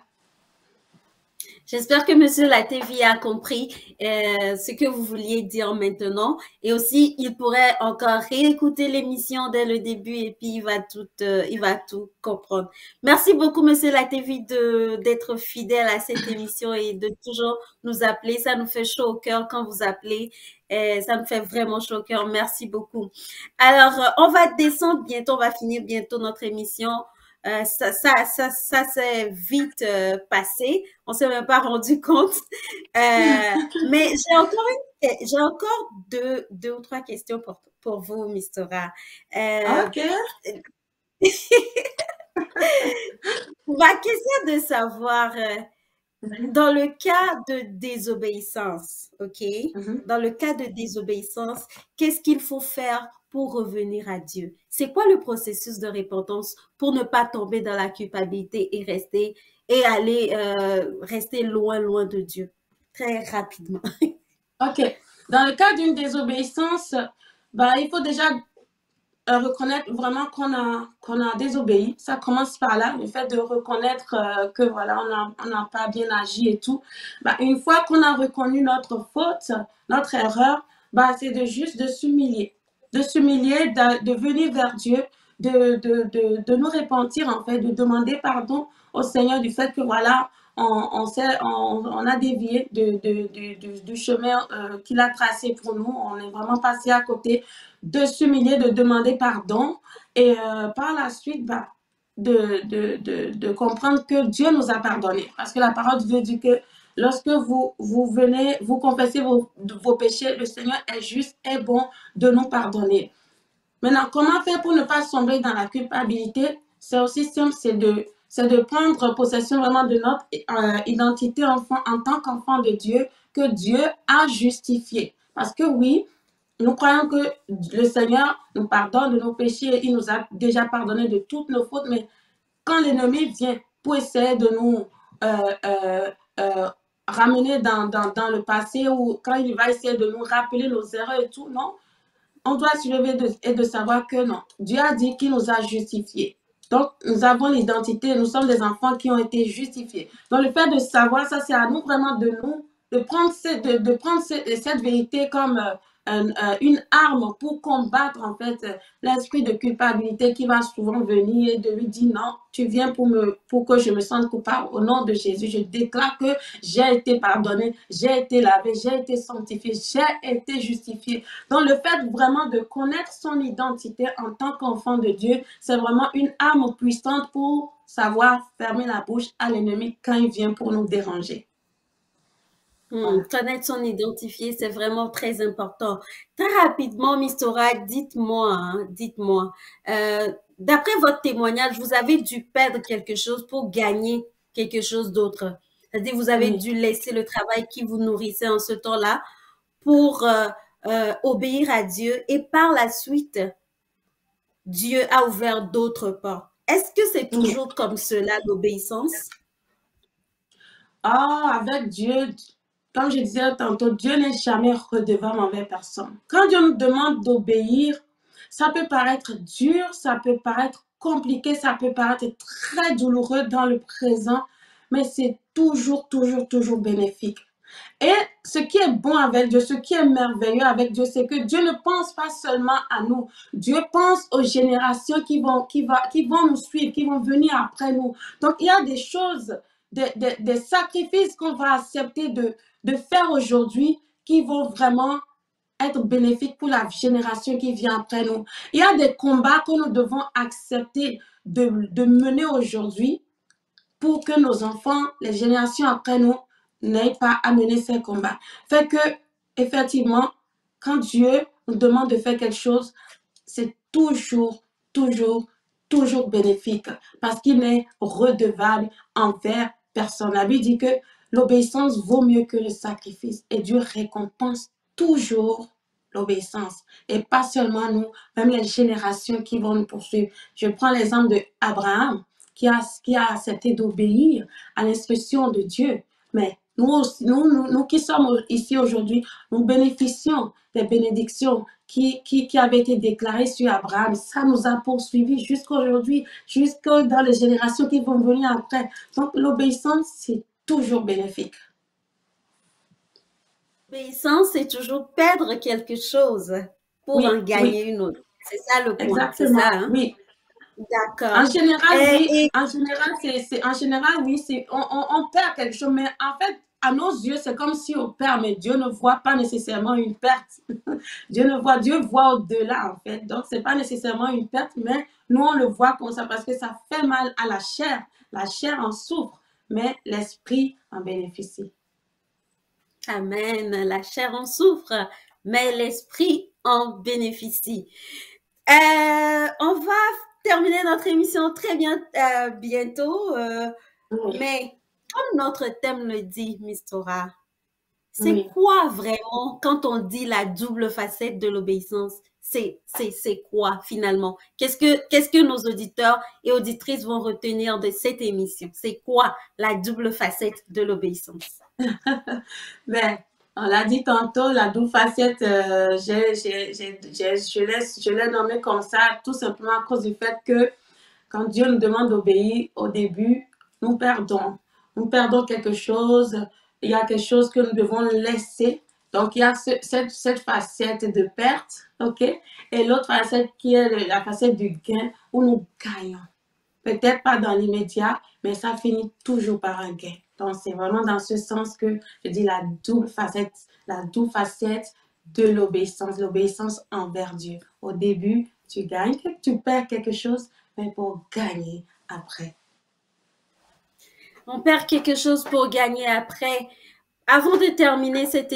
J'espère que Monsieur Latevi a compris ce que vous vouliez dire maintenant. Et aussi, il pourrait encore réécouter l'émission dès le début et puis il va tout comprendre. Merci beaucoup, Monsieur Latevi, d'être fidèle à cette émission et de toujours nous appeler. Ça nous fait chaud au cœur quand vous appelez. Ça me fait vraiment chaud au cœur. Merci beaucoup. Alors, on va descendre bientôt. On va finir bientôt notre émission. Ça s'est vite passé. On s'est même pas rendu compte. Mais j'ai encore deux ou trois questions pour vous, Mistura. Ok. Ma question de savoir, dans le cas de désobéissance, ok? Dans le cas de désobéissance, qu'est-ce qu'il faut faire pour revenir à Dieu? C'est quoi le processus de repentance pour ne pas tomber dans la culpabilité et rester loin de Dieu? Très rapidement. Ok. Dans le cas d'une désobéissance, il faut déjà reconnaître vraiment qu'on a désobéi. Ça commence par là, le fait de reconnaître que voilà, on n'a pas bien agi et tout. Bah, une fois qu'on a reconnu notre faute, notre erreur, bah, c'est juste de s'humilier, de venir vers Dieu, de nous repentir en fait, de demander pardon au Seigneur du fait que voilà, on a dévié du chemin qu'il a tracé pour nous. On est vraiment passé à côté, de s'humilier, de demander pardon et par la suite, bah, de comprendre que Dieu nous a pardonné. Parce que la parole de Dieu dit que lorsque vous venez, vous confessez vos péchés, le Seigneur est juste et bon de nous pardonner. Maintenant, comment faire pour ne pas sombrer dans la culpabilité? C'est aussi simple, c'est de prendre possession vraiment de notre identité en tant qu'enfant de Dieu, que Dieu a justifié. Parce que oui, nous croyons que le Seigneur nous pardonne de nos péchés, il nous a déjà pardonné de toutes nos fautes, mais quand l'ennemi vient pour essayer de nous ramener dans le passé, ou quand il va essayer de nous rappeler nos erreurs et tout, non, on doit se lever et de savoir que non, Dieu a dit qu'il nous a justifiés. Donc, nous avons l'identité, nous sommes des enfants qui ont été justifiés. Donc, le fait de savoir ça, c'est à nous vraiment de prendre cette vérité comme une arme pour combattre en fait l'esprit de culpabilité qui va souvent venir, et de lui dire non, tu viens pour que je me sente coupable. Au nom de Jésus, je déclare que j'ai été pardonné, j'ai été lavé, j'ai été sanctifié, j'ai été justifié. Donc le fait vraiment de connaître son identité en tant qu'enfant de Dieu, c'est vraiment une arme puissante pour savoir fermer la bouche à l'ennemi quand il vient pour nous déranger. Voilà. Connaître son identité, c'est vraiment très important. Très rapidement, Mistora, dites-moi, d'après votre témoignage, vous avez dû perdre quelque chose pour gagner quelque chose d'autre. C'est-à-dire, vous avez dû laisser le travail qui vous nourrissait en ce temps-là pour obéir à Dieu, et par la suite, Dieu a ouvert d'autres portes. Est-ce que c'est toujours comme cela, l'obéissance? Ah, avec Dieu, comme je disais tantôt, Dieu n'est jamais redevable envers personne. Quand Dieu nous demande d'obéir, ça peut paraître dur, ça peut paraître compliqué, ça peut paraître très douloureux dans le présent, mais c'est toujours, toujours, toujours bénéfique. Et ce qui est bon avec Dieu, ce qui est merveilleux avec Dieu, c'est que Dieu ne pense pas seulement à nous. Dieu pense aux générations qui vont nous suivre, qui vont venir après nous. Donc, il y a des choses, des sacrifices qu'on va accepter de faire aujourd'hui qui vont vraiment être bénéfiques pour la génération qui vient après nous. Il y a des combats que nous devons accepter de mener aujourd'hui pour que nos enfants, les générations après nous, n'aient pas à mener ces combats. Fait que, effectivement, quand Dieu nous demande de faire quelque chose, c'est toujours, toujours, toujours bénéfique parce qu'il n'est redevable envers personne. La Bible dit que l'obéissance vaut mieux que le sacrifice et Dieu récompense toujours l'obéissance et pas seulement nous, même les générations qui vont nous poursuivre. Je prends l'exemple d'Abraham qui a accepté d'obéir à l'instruction de Dieu, mais nous qui sommes ici aujourd'hui, nous bénéficions des bénédictions qui avaient été déclarées sur Abraham. Ça nous a poursuivis jusqu'à aujourd'hui, jusque dans les générations qui vont venir après. Donc, l'obéissance, c'est toujours bénéfique. L'obéissance, c'est toujours perdre quelque chose pour en gagner une autre. C'est ça le point. Exactement, c'est ça, hein? Oui. D'accord. En général, oui. En général, oui, on perd quelque chose, mais en fait, à nos yeux, c'est comme si on perd, mais Dieu ne voit pas nécessairement une perte. Dieu voit au-delà, en fait. Donc, c'est pas nécessairement une perte, mais nous, on le voit comme ça parce que ça fait mal à la chair. La chair en souffre, mais l'esprit en bénéficie. Amen. La chair en souffre, mais l'esprit en bénéficie. On va terminer notre émission très bien bientôt, mais comme notre thème le dit, Mistora, c'est quoi vraiment, quand on dit la double facette de l'obéissance, c'est quoi finalement? Qu'est-ce que nos auditeurs et auditrices vont retenir de cette émission? C'est quoi la double facette de l'obéissance? Ben, On l'a dit tantôt, la double facette, je l'ai nommé comme ça, tout simplement à cause du fait que quand Dieu nous demande d'obéir au début, nous perdons. Nous perdons quelque chose, il y a quelque chose que nous devons laisser. Donc, il y a cette facette de perte, ok? Et l'autre facette qui est la facette du gain, où nous gagnons. Peut-être pas dans l'immédiat, mais ça finit toujours par un gain. Donc, c'est vraiment dans ce sens que je dis la double facette de l'obéissance envers Dieu. Au début, tu gagnes, tu perds quelque chose, mais pour gagner après. On perd quelque chose pour gagner après. Avant de terminer cette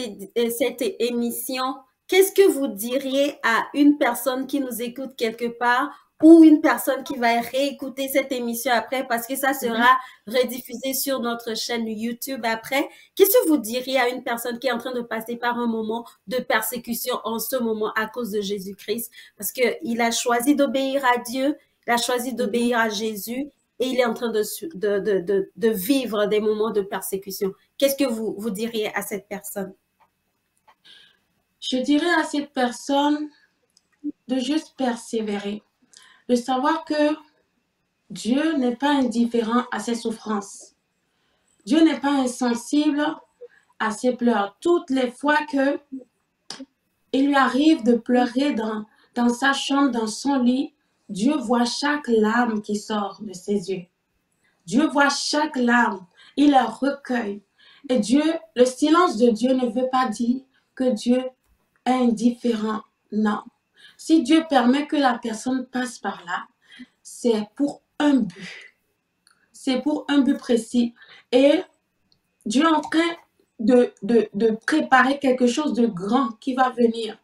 émission, qu'est-ce que vous diriez à une personne qui nous écoute quelque part ou une personne qui va réécouter cette émission après parce que ça sera rediffusé sur notre chaîne YouTube après? Qu'est-ce que vous diriez à une personne qui est en train de passer par un moment de persécution en ce moment à cause de Jésus-Christ? Parce qu'il a choisi d'obéir à Dieu, il a choisi d'obéir à Jésus et il est en train de vivre des moments de persécution. Qu'est-ce que vous diriez à cette personne? Je dirais à cette personne de juste persévérer, de savoir que Dieu n'est pas indifférent à ses souffrances. Dieu n'est pas insensible à ses pleurs. Toutes les fois que il lui arrive de pleurer dans sa chambre, dans son lit, Dieu voit chaque larme qui sort de ses yeux. Dieu voit chaque larme, il la recueille. Et Dieu, le silence de Dieu ne veut pas dire que Dieu est indifférent. Non. Si Dieu permet que la personne passe par là, c'est pour un but. C'est pour un but précis. Et Dieu est en train de préparer quelque chose de grand qui va venir.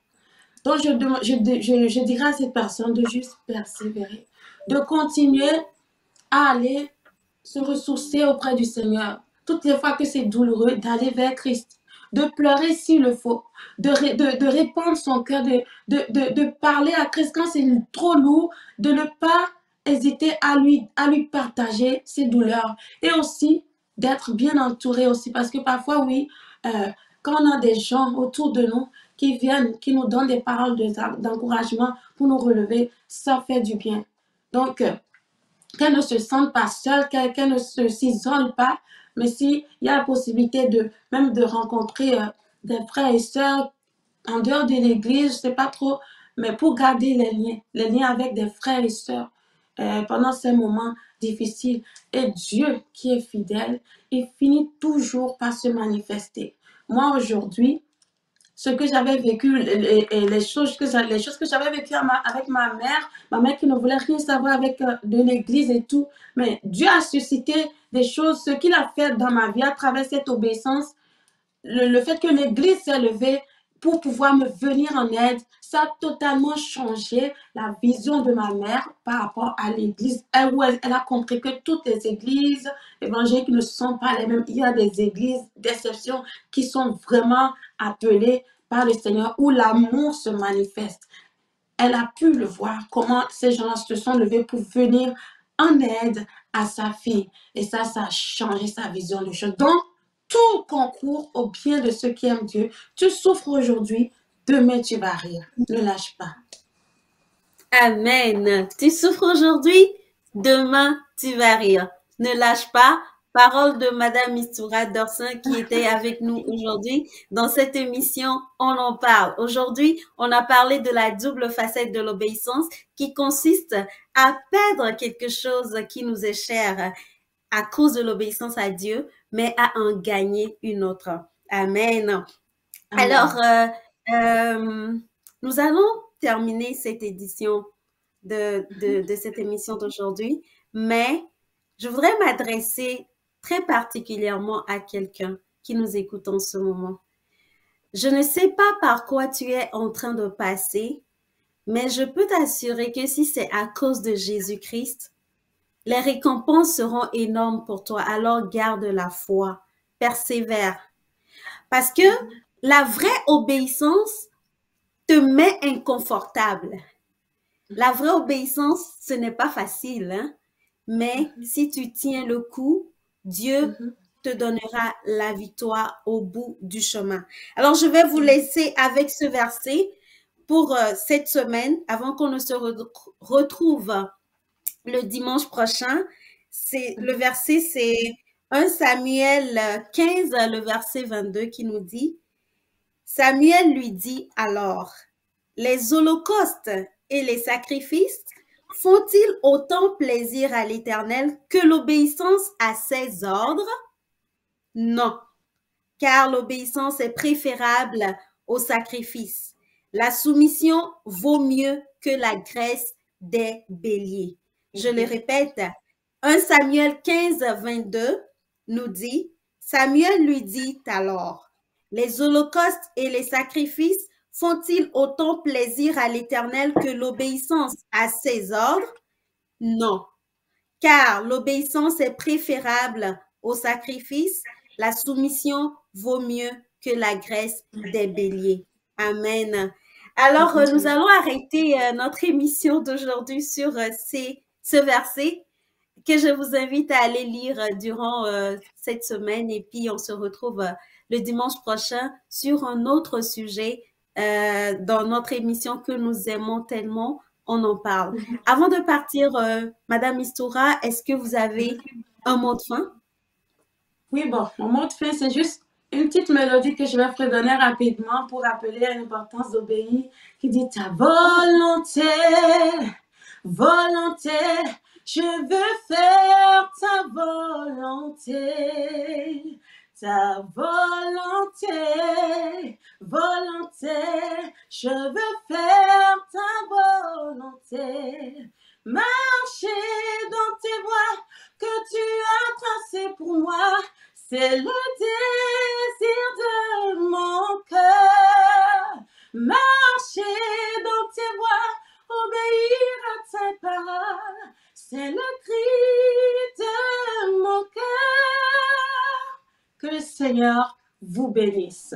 Donc, je dirais à cette personne de juste persévérer, de continuer à aller se ressourcer auprès du Seigneur. Toutes les fois que c'est douloureux, d'aller vers Christ, de pleurer s'il le faut, de répandre son cœur, de parler à Christ quand c'est trop lourd, de ne pas hésiter à lui partager ses douleurs et aussi d'être bien entouré aussi parce que parfois, oui, quand on a des gens autour de nous qui viennent, qui nous donnent des paroles d'encouragement pour nous relever, ça fait du bien. Donc, qu'elle ne se sente pas seule, qu'elle ne s'isole pas, mais s'il y a la possibilité même de rencontrer des frères et sœurs en dehors de l'église, je ne sais pas trop, mais pour garder les liens avec des frères et sœurs pendant ces moments difficiles. Et Dieu qui est fidèle, il finit toujours par se manifester. Moi, aujourd'hui, ce que j'avais vécu, les choses que j'avais vécues avec ma mère qui ne voulait rien savoir avec de l'église et tout. Mais Dieu a suscité des choses, ce qu'il a fait dans ma vie à travers cette obéissance, le fait que l'église s'est levée pour pouvoir me venir en aide, ça a totalement changé la vision de ma mère par rapport à l'église. Elle a compris que toutes les églises évangéliques ne sont pas les mêmes. Il y a des églises d'exception qui sont vraiment appelées par le Seigneur où l'amour se manifeste. Elle a pu le voir, comment ces gens se sont levés pour venir en aide à sa fille. Et ça a changé sa vision des choses. Donc, tout concourt au bien de ceux qui aiment Dieu. Tu souffres aujourd'hui, demain tu vas rire. Ne lâche pas. Amen. Tu souffres aujourd'hui, demain tu vas rire. Ne lâche pas. Parole de Madame Mistura Dorsin qui était avec nous aujourd'hui dans cette émission. On en parle. Aujourd'hui, on a parlé de la double facette de l'obéissance qui consiste à perdre quelque chose qui nous est cher à cause de l'obéissance à Dieu, mais à en gagner une autre. Amen. Alors, nous allons terminer cette édition de cette émission d'aujourd'hui, mais je voudrais m'adresser très particulièrement à quelqu'un qui nous écoute en ce moment. Je ne sais pas par quoi tu es en train de passer, mais je peux t'assurer que si c'est à cause de Jésus-Christ, les récompenses seront énormes pour toi. Alors garde la foi, persévère. Parce que la vraie obéissance te met inconfortable. La vraie obéissance, ce n'est pas facile, hein? Mais si tu tiens le coup, Dieu te donnera la victoire au bout du chemin. Alors, je vais vous laisser avec ce verset pour cette semaine, avant qu'on ne se retrouve le dimanche prochain. Le verset, c'est 1 Samuel 15, le verset 22 qui nous dit, Samuel lui dit alors, les holocaustes et les sacrifices font-ils autant plaisir à l'Éternel que l'obéissance à ses ordres? Non, car l'obéissance est préférable au sacrifice. La soumission vaut mieux que la graisse des béliers. Je le répète, 1 Samuel 15, 22 nous dit, Samuel lui dit alors, les holocaustes et les sacrifices font-ils autant plaisir à l'Éternel que l'obéissance à ses ordres? Non, car l'obéissance est préférable au sacrifice. La soumission vaut mieux que la graisse des béliers. Amen. Alors, nous allons arrêter notre émission d'aujourd'hui sur ce verset que je vous invite à aller lire durant cette semaine. Et puis, on se retrouve le dimanche prochain sur un autre sujet dans notre émission que nous aimons tellement, on en parle. Avant de partir, Madame Mistoura, est-ce que vous avez un mot de fin? Oui, bon, mon mot de fin, c'est juste une petite mélodie que je vais fredonner rapidement pour rappeler à l'importance d'obéir, qui dit ta volonté, volonté, je veux faire ta volonté. Ta volonté, volonté, je veux faire ta volonté. Marcher dans tes voies que tu as tracées pour moi, c'est le désir de mon cœur. Marcher dans tes voies, obéir à tes paroles, c'est le cri de mon cœur. Que le Seigneur vous bénisse.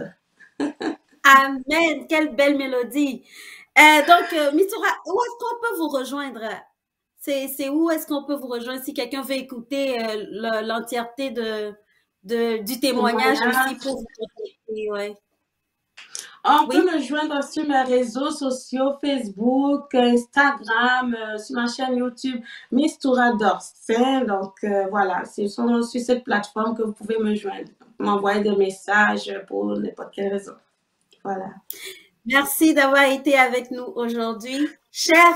Amen. Quelle belle mélodie. Donc, Mistoura, où est-ce qu'on peut vous rejoindre? C'est où est-ce qu'on peut vous rejoindre si quelqu'un veut écouter l'entièreté du témoignage aussi pour vous contacter, ouais. On peut me joindre sur mes réseaux sociaux, Facebook, Instagram, sur ma chaîne YouTube, Mistoura Dorsin. Donc, voilà, c'est sur cette plateforme que vous pouvez me joindre, m'envoyer des messages pour n'importe quelle raison. Voilà. Merci d'avoir été avec nous aujourd'hui. Chers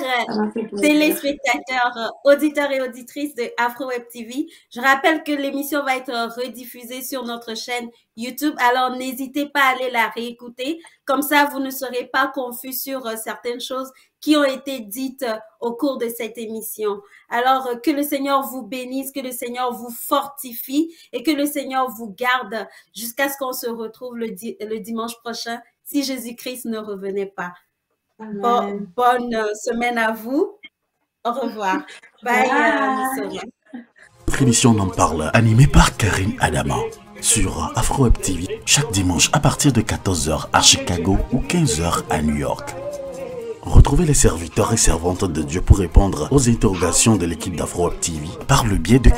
téléspectateurs, auditeurs et auditrices de AfroWeb TV, je rappelle que l'émission va être rediffusée sur notre chaîne YouTube. Alors, n'hésitez pas à aller la réécouter. Comme ça, vous ne serez pas confus sur certaines choses qui ont été dites au cours de cette émission. Alors, que le Seigneur vous bénisse, que le Seigneur vous fortifie et que le Seigneur vous garde jusqu'à ce qu'on se retrouve le dimanche prochain si Jésus-Christ ne revenait pas. Bonne semaine à vous. Au revoir. Bye. Notre émission On en parle, animée par Karine Adama, sur AfroWeb TV, chaque dimanche à partir de 14h à Chicago ou 15h à New York. Retrouvez les serviteurs et servantes de Dieu pour répondre aux interrogations de l'équipe d'AfroWeb TV par le biais de